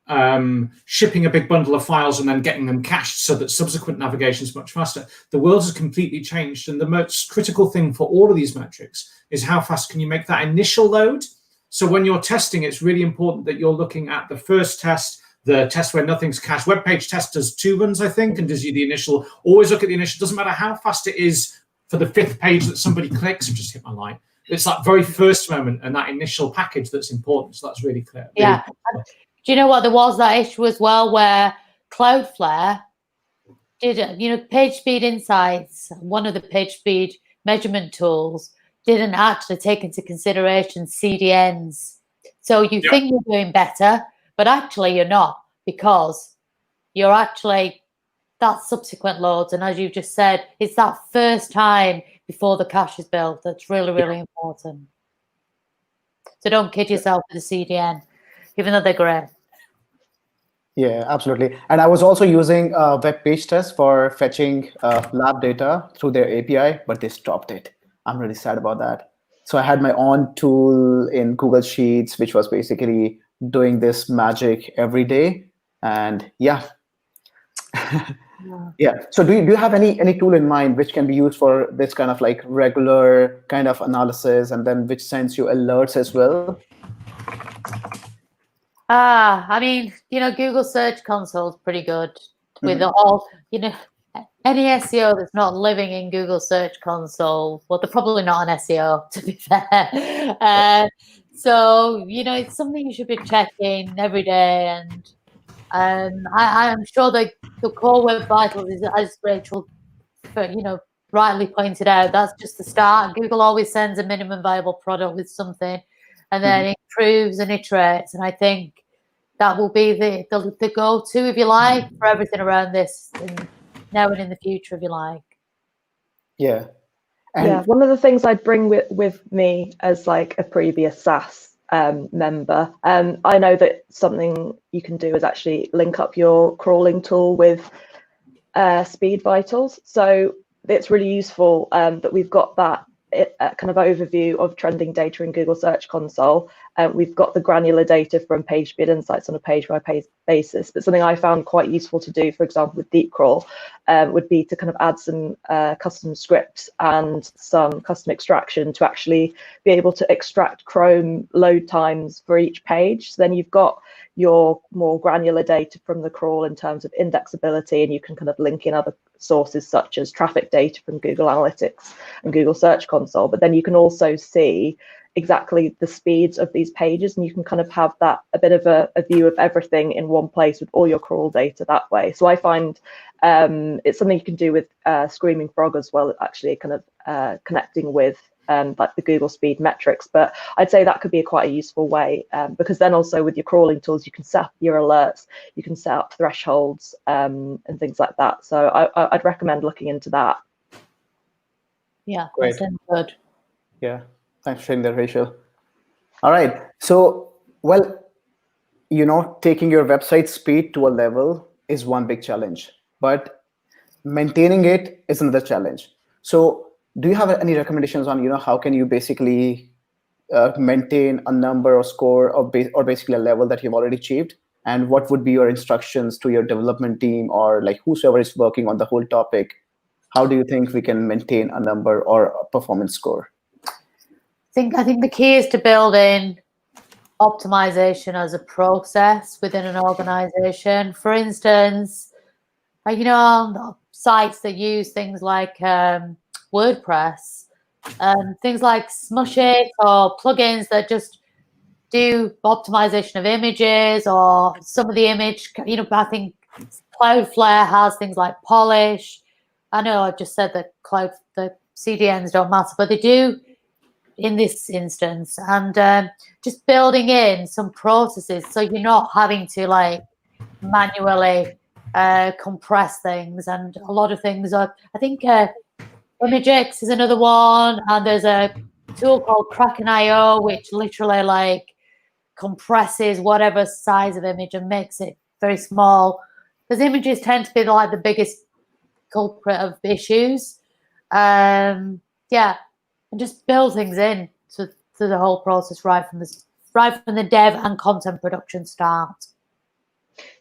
shipping a big bundle of files and then getting them cached so that subsequent navigation is much faster. The world has completely changed, and the most critical thing for all of these metrics is how fast can you make that initial load. So when you're testing, it's really important that you're looking at the first test, the test where nothing's cached. Web Page Test does 2 runs, I think, and does you the initial. Always look at the initial. Doesn't matter how fast it is for the 5th page that somebody clicks. I've just hit my light. It's that very first moment and that initial package that's important. So that's really clear.
Yeah. Really. Do you know what? There was that issue as well where Cloudflare did, you know, PageSpeed Insights, one of the PageSpeed measurement tools, didn't actually take into consideration CDNs. So you think you're doing better, but actually you're not, because you're actually that subsequent loads. And as you just said, it's that first time before the cache is built that's really, really important. So don't kid yourself with the CDN, even though they're great.
Yeah, absolutely. And I was also using Web Page Test for fetching lab data through their API, but they stopped it. I'm really sad about that. So I had my own tool in Google Sheets, which was basically doing this magic every day. And yeah. Yeah. So do you have any tool in mind which can be used for this kind of like regular kind of analysis, and then which sends you alerts as well?
I mean, you know, Google Search Console is pretty good with all, you know, any SEO that's not living in Google Search Console, well, they're probably not an SEO, to be fair. So, you know, it's something you should be checking every day. And I am sure that the core Web Vitals is, as Rachel, you know, rightly pointed out, that's just the start. Google always sends a minimum viable product with something, and then it improves and iterates. And I think that will be the go-to, if you like, for everything around this, now and in the future, if you like.
Yeah.
And one of the things I'd bring with me as like a previous SaaS member, I know that something you can do is actually link up your crawling tool with Speed Vitals. So it's really useful that we've got that kind of overview of trending data in Google Search Console. we've got the granular data from page speed insights on a page-by-page basis. But something I found quite useful to do, for example, with deep crawl, would be to kind of add some custom scripts and some custom extraction to actually be able to extract Chrome load times for each page. So then you've got your more granular data from the crawl in terms of indexability, and you can kind of link in other sources such as traffic data from Google Analytics and Google Search Console. But then you can also see exactly the speeds of these pages, and you can kind of have that a bit of a view of everything in one place with all your crawl data that way. So I find it's something you can do with Screaming Frog as well, actually kind of connecting with like the Google speed metrics. But I'd say that could be quite a useful way, because then also with your crawling tools, you can set up your alerts, you can set up thresholds and things like that. So I'd recommend looking into that.
Yeah,
Great.
that sounds good.
Yeah, thanks for sharing that, Rachel. All right. So, well, you know, taking your website speed to a level is one big challenge, but maintaining it is another challenge. So, do you have any recommendations on, you know, how can you basically maintain a number or score or basically a level that you've already achieved? And what would be your instructions to your development team or like whosoever is working on the whole topic? How do you think we can maintain a number or a performance score?
I think the key is to build in optimization as a process within an organization. For instance, you know, on sites that use things like WordPress, things like Smush It or plugins that just do optimization of images or some of the image, you know, I think Cloudflare has things like Polish. I know I just said that the CDNs don't matter, but they do in this instance. And just building in some processes so you're not having to like manually compress things. And a lot of things are, I think ImageX is another one, and there's a tool called Kraken.io which literally like compresses whatever size of image and makes it very small, because images tend to be like the biggest culprit of issues. Yeah, and just build things in to the whole process right from the dev and content production start.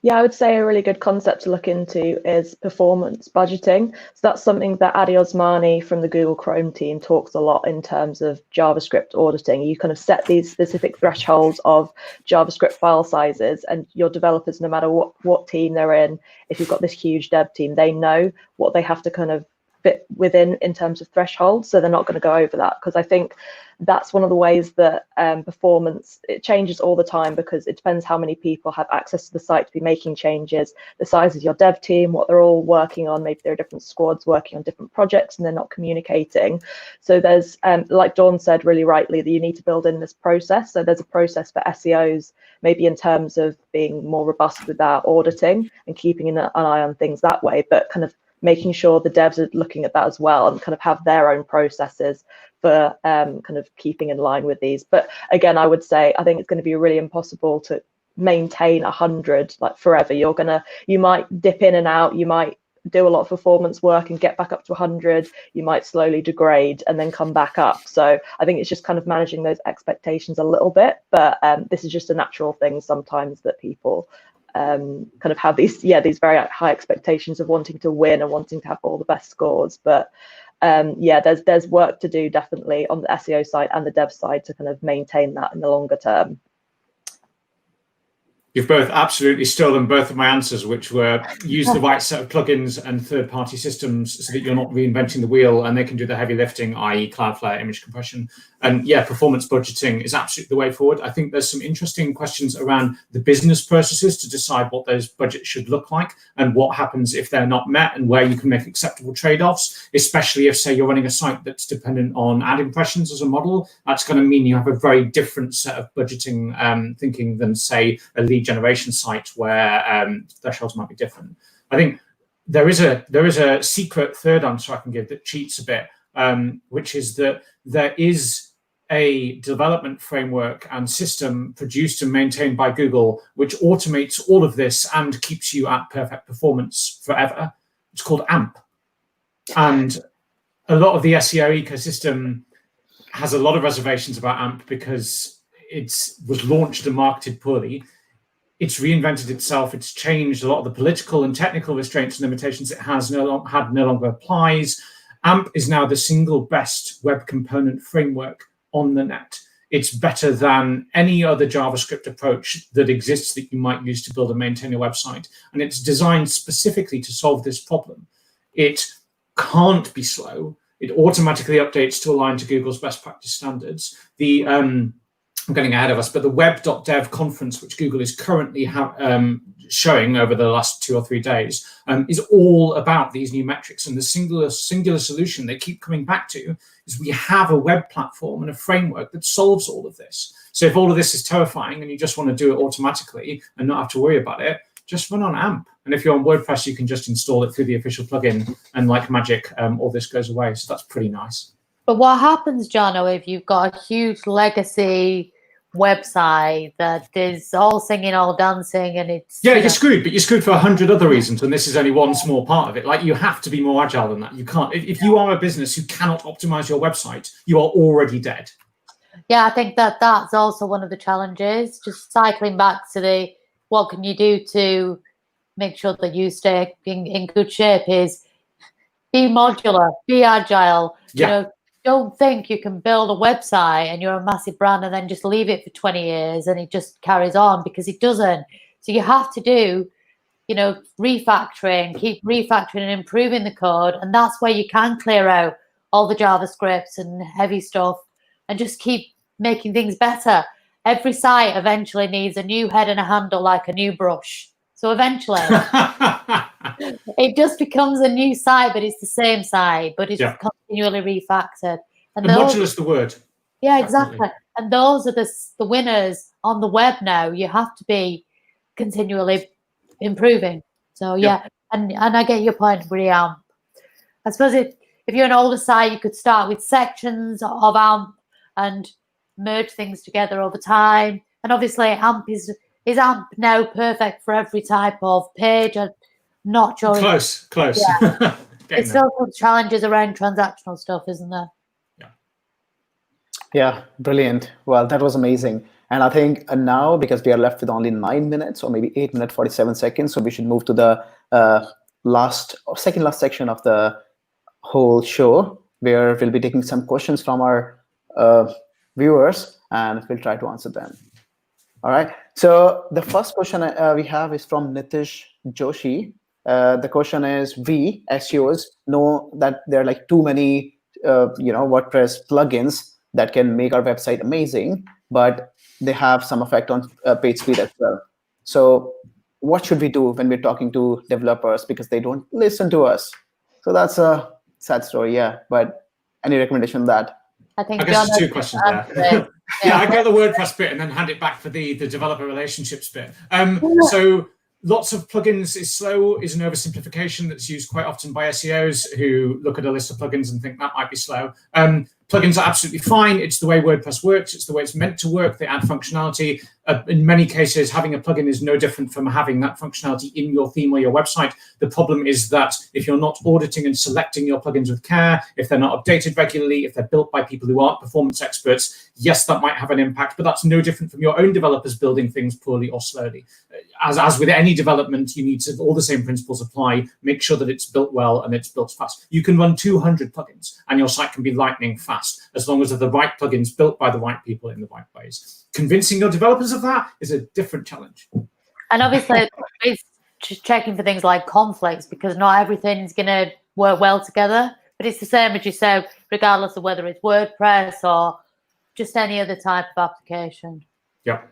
Yeah, I would say a really good concept to look into is performance budgeting. So that's something that Adi Osmani from the Google Chrome team talks a lot in terms of JavaScript auditing. You kind of set these specific thresholds of JavaScript file sizes, and your developers, no matter what team they're in, if you've got this huge dev team, they know what they have to kind of fit within in terms of thresholds, so they're not going to go over that. Because I think that's one of the ways that performance, it changes all the time, because it depends how many people have access to the site to be making changes, the size of your dev team, what they're all working on. Maybe there are different squads working on different projects and they're not communicating. So there's, like Dawn said really rightly, that you need to build in this process. So there's a process for SEOs, maybe in terms of being more robust with our auditing and keeping an eye on things that way, but kind of making sure the devs are looking at that as well and kind of have their own processes for kind of keeping in line with these. But again, I would say, I think it's going to be really impossible to maintain 100 like forever. You might dip in and out, you might do a lot of performance work and get back up to 100, you might slowly degrade and then come back up. So I think it's just kind of managing those expectations a little bit, but this is just a natural thing sometimes that people kind of have these very high expectations of wanting to win and wanting to have all the best scores. But yeah, there's work to do definitely on the SEO side and the dev side to kind of maintain that in the longer term.
You've both absolutely stolen both of my answers, which were use the right set of plugins and third-party systems so that you're not reinventing the wheel and they can do the heavy lifting, i.e. Cloudflare image compression. And yeah, performance budgeting is absolutely the way forward. I think there's some interesting questions around the business processes to decide what those budgets should look like and what happens if they're not met and where you can make acceptable trade-offs, especially if, say, you're running a site that's dependent on ad impressions as a model. That's going to mean you have a very different set of budgeting thinking than, say, a lead generation site where thresholds might be different. I think there is a secret third answer I can give that cheats a bit, which is that there is a development framework and system produced and maintained by Google which automates all of this and keeps you at perfect performance forever. It's called AMP. And a lot of the SEO ecosystem has a lot of reservations about AMP because it was launched and marketed poorly. It's reinvented itself. It's changed a lot of the political and technical restraints and limitations it has no longer applies. AMP is now the single best web component framework on the net. It's better than any other JavaScript approach that exists that you might use to build and maintain a website. And it's designed specifically to solve this problem. It can't be slow. It automatically updates to align to Google's best practice standards. I'm getting ahead of us, but the web.dev conference, which Google is currently showing over the last 2 or 3 days, is all about these new metrics. And the singular solution they keep coming back to is we have a web platform and a framework that solves all of this. So if all of this is terrifying and you just want to do it automatically and not have to worry about it, just run on AMP. And if you're on WordPress, you can just install it through the official plugin, and like magic, all this goes away. So that's pretty nice.
But what happens, Jono, if you've got a huge legacy website that is all singing, all dancing, and it's
you're screwed, but you're screwed for 100 other reasons, and this is only one small part of it. Like, you have to be more agile than that. You can't, if you are a business who cannot optimize your website, you are already dead.
Yeah, I think that's also one of the challenges. Just cycling back to the what can you do to make sure that you stay in good shape is be modular, be agile.
Yeah.
You know, don't think you can build a website and you're a massive brand and then just leave it for 20 years and it just carries on, because it doesn't. So you have to do, you know, refactoring, keep refactoring and improving the code. And that's where you can clear out all the JavaScripts and heavy stuff and just keep making things better. Every site eventually needs a new head and a handle, like a new brush. So eventually it just becomes a new site, but it's the same site, but it's continually refactored. And
modular is the word.
Yeah, exactly. And those are the winners on the web now. You have to be continually improving. So and I get your point, really. I suppose if you're an older site, you could start with sections of AMP and merge things together over time. And obviously AMP is AMP now perfect for every type of page? I'm not sure.
Close.
Yeah. There's still some challenges around transactional stuff, isn't there?
Yeah, brilliant. Well, that was amazing. And I think now, because we are left with only 9 minutes or maybe 8 minutes, 47 seconds, so we should move to the second last section of the whole show, where we'll be taking some questions from our viewers and we'll try to answer them. All right. So the first question we have is from Nitish Joshi. The question is, we SEOs know that there are like too many WordPress plugins that can make our website amazing, but they have some effect on page speed as well. So what should we do when we're talking to developers, because they don't listen to us? So that's a sad story, yeah. But any recommendation on that?
I guess
there's 2 questions there. I get the WordPress bit and then hand it back for the developer relationships bit. So lots of plugins is slow is an oversimplification that's used quite often by SEOs who look at a list of plugins and think that might be slow. Plugins are absolutely fine. It's the way WordPress works. It's the way it's meant to work. They add functionality. In many cases, having a plugin is no different from having that functionality in your theme or your website. The problem is that if you're not auditing and selecting your plugins with care, if they're not updated regularly, if they're built by people who aren't performance experts, yes, that might have an impact, but that's no different from your own developers building things poorly or slowly. As with any development, you need to, all the same principles apply. Make sure that it's built well and it's built fast. You can run 200 plugins and your site can be lightning fast, as long as they're the right plugins built by the right people in the right ways. Convincing your developers of that is a different challenge.
And obviously, it's just checking for things like conflicts, because not everything's going to work well together. But it's the same as you said, regardless of whether it's WordPress or just any other type of application.
Yeah.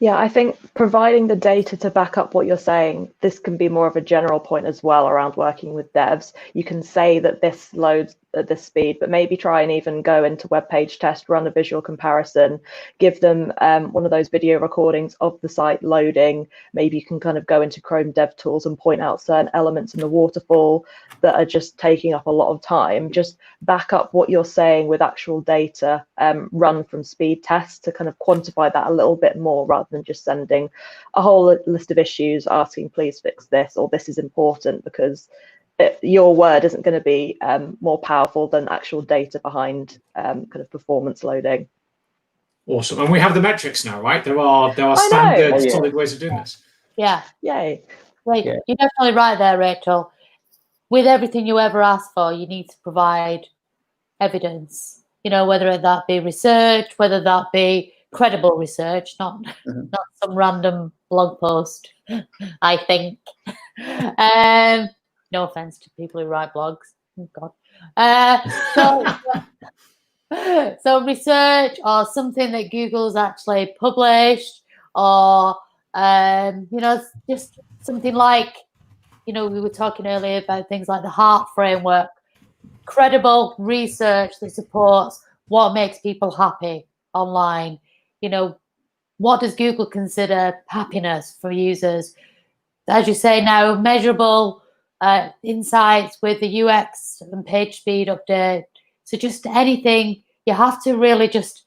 Yeah, I think providing the data to back up what you're saying, this can be more of a general point as well around working with devs. You can say that this loads at this speed, but maybe try and even go into web page test, run a visual comparison, give them one of those video recordings of the site loading. Maybe you can kind of go into Chrome DevTools and point out certain elements in the waterfall that are just taking up a lot of time. Just back up what you're saying with actual data, run from speed tests to kind of quantify that a little bit more, rather than just sending a whole list of issues asking, please fix this, or this is important, because your word isn't going to be more powerful than actual data behind kind of performance loading.
Awesome. And we have the metrics now, right? There are standard, solid ways of doing this.
Yeah.
Yay.
Right. Yeah. You're definitely right there, Rachel. With everything you ever ask for, you need to provide evidence. Whether that be research, whether that be credible research, not some random blog post, I think. No offense to people who write blogs. Oh, God. So research or something that Google's actually published, or just something like, we were talking earlier about things like the HEART framework, credible research that supports what makes people happy online. What does Google consider happiness for users? As you say now, measurable insights with the UX and page speed update. So just anything, you have to really just,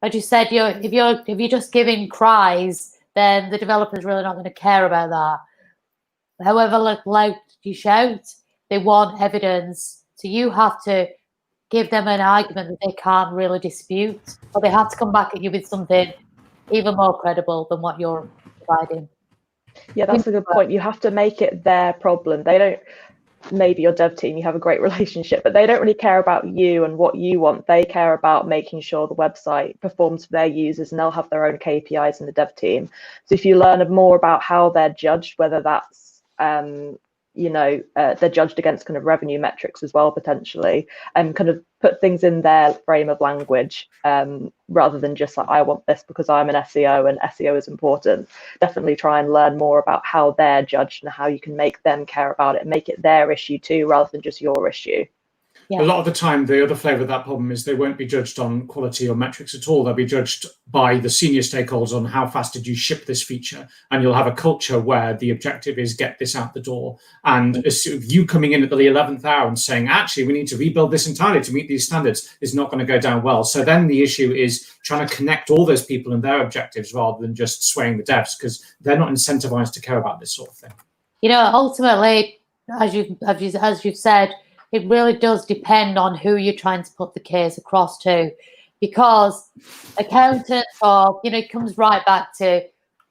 as you said, if you're just giving cries, then the developer's really not going to care about that. However loud you shout, they want evidence. So you have to give them an argument that they can't really dispute, or they have to come back at you with something even more credible than what you're providing.
Yeah, that's a good point. You have to make it their problem. They don't, maybe your dev team, you have a great relationship, but they don't really care about you and what you want. They care about making sure the website performs for their users, and they'll have their own KPIs in the dev team. So if you learn more about how they're judged, whether that's they're judged against kind of revenue metrics as well, potentially, and kind of put things in their frame of language, rather than just like, I want this because I'm an SEO and SEO is important. Definitely try and learn more about how they're judged and how you can make them care about it and make it their issue too, rather than just your issue.
Yeah. A lot of the time, the other flavour of that problem is they won't be judged on quality or metrics at all. They'll be judged by the senior stakeholders on how fast did you ship this feature. And you'll have a culture where the objective is get this out the door. And you coming in at the 11th hour and saying, actually, we need to rebuild this entirely to meet these standards is not going to go down well. So then the issue is trying to connect all those people and their objectives rather than just swaying the devs, because they're not incentivized to care about this sort of thing.
Ultimately, as you've said, it really does depend on who you're trying to put the case across to, because accountants, or it comes right back to,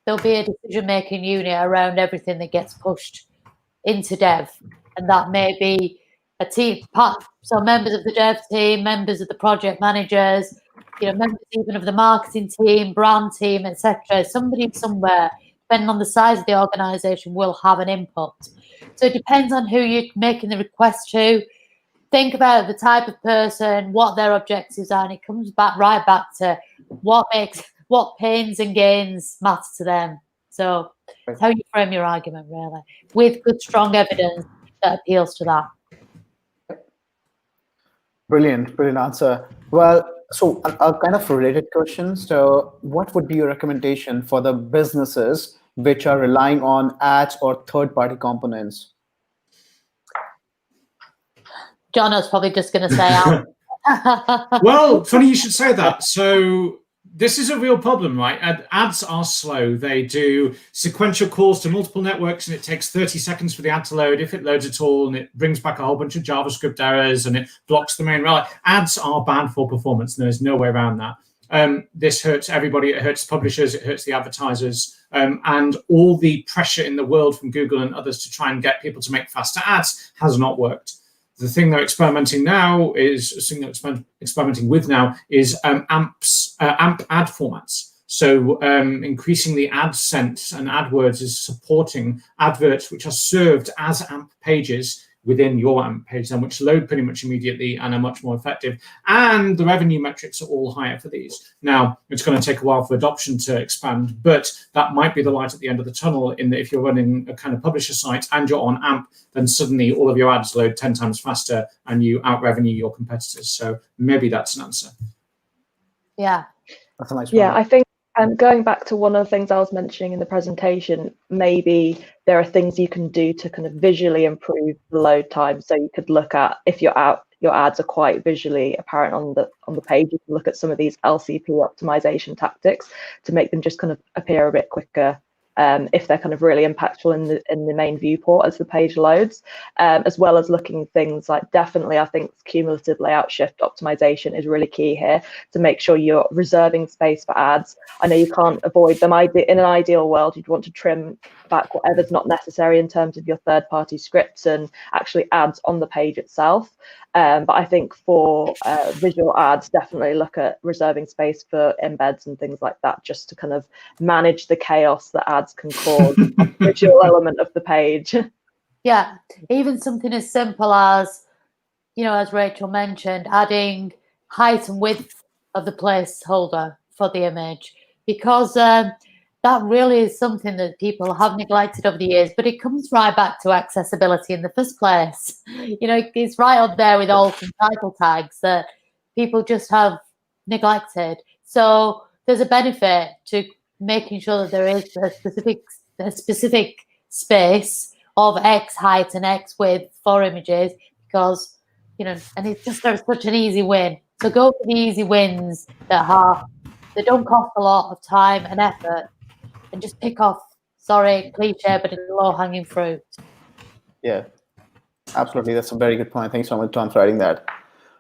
there'll be a decision-making unit around everything that gets pushed into dev, and that may be a team, so members of the dev team, members of the project managers, members even of the marketing team, brand team, etc. Somebody somewhere, depending on the size of the organization, will have an input. So it depends on who you're making the request to. Think about the type of person, what their objectives are, and it comes right back to what pains and gains matter to them. So it's how you frame your argument, really, with good, strong evidence that appeals to that.
Brilliant answer. Well, so a kind of related question. So what would be your recommendation for the businesses which are relying on ads or third-party components?
Jono's probably just going to say
Well, funny you should say that. So this is a real problem, right? Ads are slow. They do sequential calls to multiple networks, and it takes 30 seconds for the ad to load, if it loads at all, and it brings back a whole bunch of JavaScript errors, and it blocks the main route. Ads are bad for performance, and there's no way around that. This hurts everybody. It hurts publishers. It hurts the advertisers. And all the pressure in the world from Google and others to try and get people to make faster ads has not worked. The thing they're experimenting with now is AMP ad formats. So increasingly AdSense and AdWords is supporting adverts which are served as AMP pages within your AMP page, then, which load pretty much immediately and are much more effective. And the revenue metrics are all higher for these. Now, it's going to take a while for adoption to expand, but that might be the light at the end of the tunnel, in that if you're running a kind of publisher site and you're on AMP, then suddenly all of your ads load 10 times faster and you out-revenue your competitors. So maybe that's an answer.
Yeah.
That's a nice one.
Yeah, I think going back to one of the things I was mentioning in the presentation, maybe there are things you can do to kind of visually improve the load time. So you could look at, if your ads are quite visually apparent on the page, you can look at some of these LCP optimization tactics to make them just kind of appear a bit quicker if they're kind of really impactful in the main viewport as the page loads, as well as looking at things like, definitely I think cumulative layout shift optimization is really key here to make sure you're reserving space for ads. I know you can't avoid them. In an ideal world, you'd want to trim back whatever's not necessary in terms of your third-party scripts and actually ads on the page itself. But I think for visual ads, definitely look at reserving space for embeds and things like that, just to kind of manage the chaos that ads can cause on the visual element of the page.
Yeah, even something as simple as, as Rachel mentioned, adding height and width of the placeholder for the image, because that really is something that people have neglected over the years, but it comes right back to accessibility in the first place. It's right up there with alt and title tags that people just have neglected. So there's a benefit to making sure that there is a specific space of X height and X width for images, because, and it's just such an easy win. So go for the easy wins that don't cost a lot of time and effort, and just pick off, sorry, cliche, but it's low-hanging fruit.
Yeah, absolutely. That's a very good point. Thanks so much, Tom, for writing that.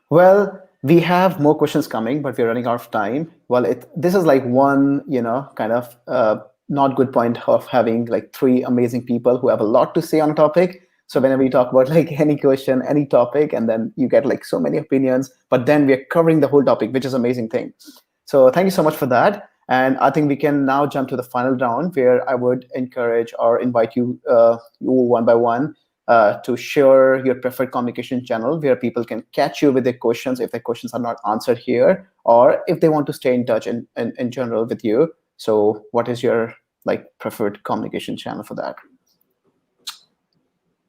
Well, we have more questions coming, but we're running out of time. Well, this is like one, kind of not good point of having like three amazing people who have a lot to say on a topic. So whenever you talk about like any question, any topic, and then you get like so many opinions, but then we're covering the whole topic, which is an amazing thing. So thank you so much for that. And I think we can now jump to the final round, where I would encourage or invite you, one by one, to share your preferred communication channel where people can catch you with their questions if their questions are not answered here, or if they want to stay in touch in general with you. So what is your preferred communication channel for that?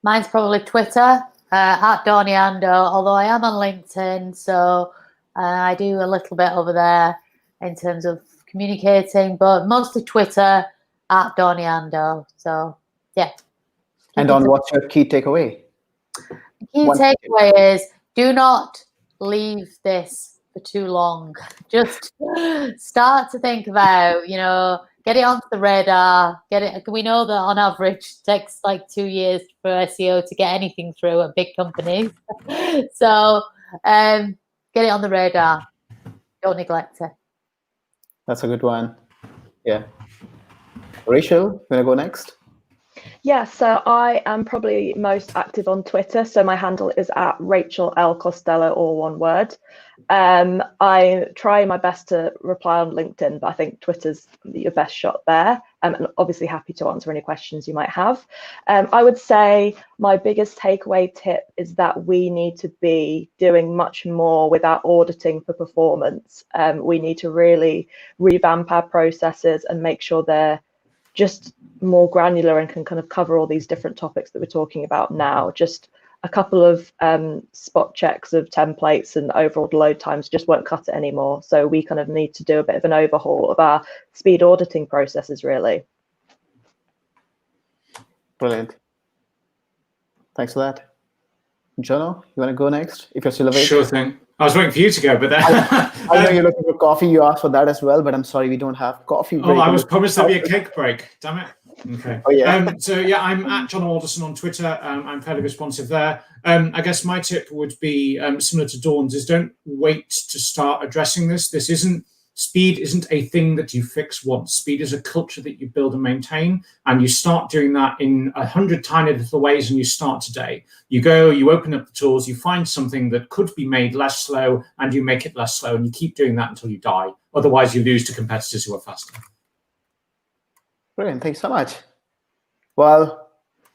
Mine's probably Twitter, at Doniando, although I am on LinkedIn, so I do a little bit over there in terms of communicating, but mostly Twitter, at Doniando. So yeah.
And on what's your key takeaway?
The key takeaway is, do not leave this for too long. Just start to think about, get it onto the radar. We know that on average it takes like 2 years for SEO to get anything through at big companies. So get it on the radar. Don't neglect it.
That's a good one. Yeah. Rachel, you want to go next?
Yeah, so I am probably most active on Twitter. So my handle is at Rachel L. Costello, all one word. I try my best to reply on LinkedIn, but I think Twitter's your best shot there. And obviously happy to answer any questions you might have. I would say my biggest takeaway tip is that we need to be doing much more with our auditing for performance. We need to really revamp our processes and make sure they're just more granular and can kind of cover all these different topics that we're talking about now. Just a couple of spot checks of templates and overall load times just won't cut it anymore. So we kind of need to do a bit of an overhaul of our speed auditing processes, really.
Brilliant. Thanks for that. Jono, you want to go next if you're still available?
Sure thing. I was waiting for you to go, but then
I know you're looking for coffee. You asked for that as well, but I'm sorry we don't have coffee break.
Oh, I was promised there'd be a cake break. Damn it. Okay.
Oh, yeah.
So yeah, I'm at Jono Alderson on Twitter. I'm fairly responsive there. I guess my tip would be similar to Dawn's: is don't wait to start addressing this. Speed isn't a thing that you fix once. Speed is a culture that you build and maintain, and you start doing that in 100 tiny little ways, and you start today. You go, you open up the tools, you find something that could be made less slow, and you make it less slow, and you keep doing that until you die. Otherwise, you lose to competitors who are faster.
Brilliant. Thanks so much. Well,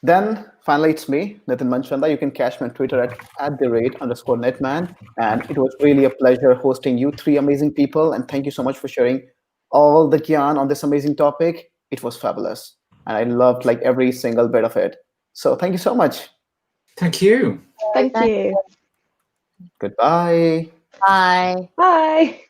then finally, it's me, Nitin Manchanda. You can catch me on Twitter at @_netman. And it was really a pleasure hosting you three amazing people. And thank you so much for sharing all the gyan on this amazing topic. It was fabulous. And I loved every single bit of it. So thank you so much.
Thank you.
Thank you.
Goodbye.
Bye.
Bye.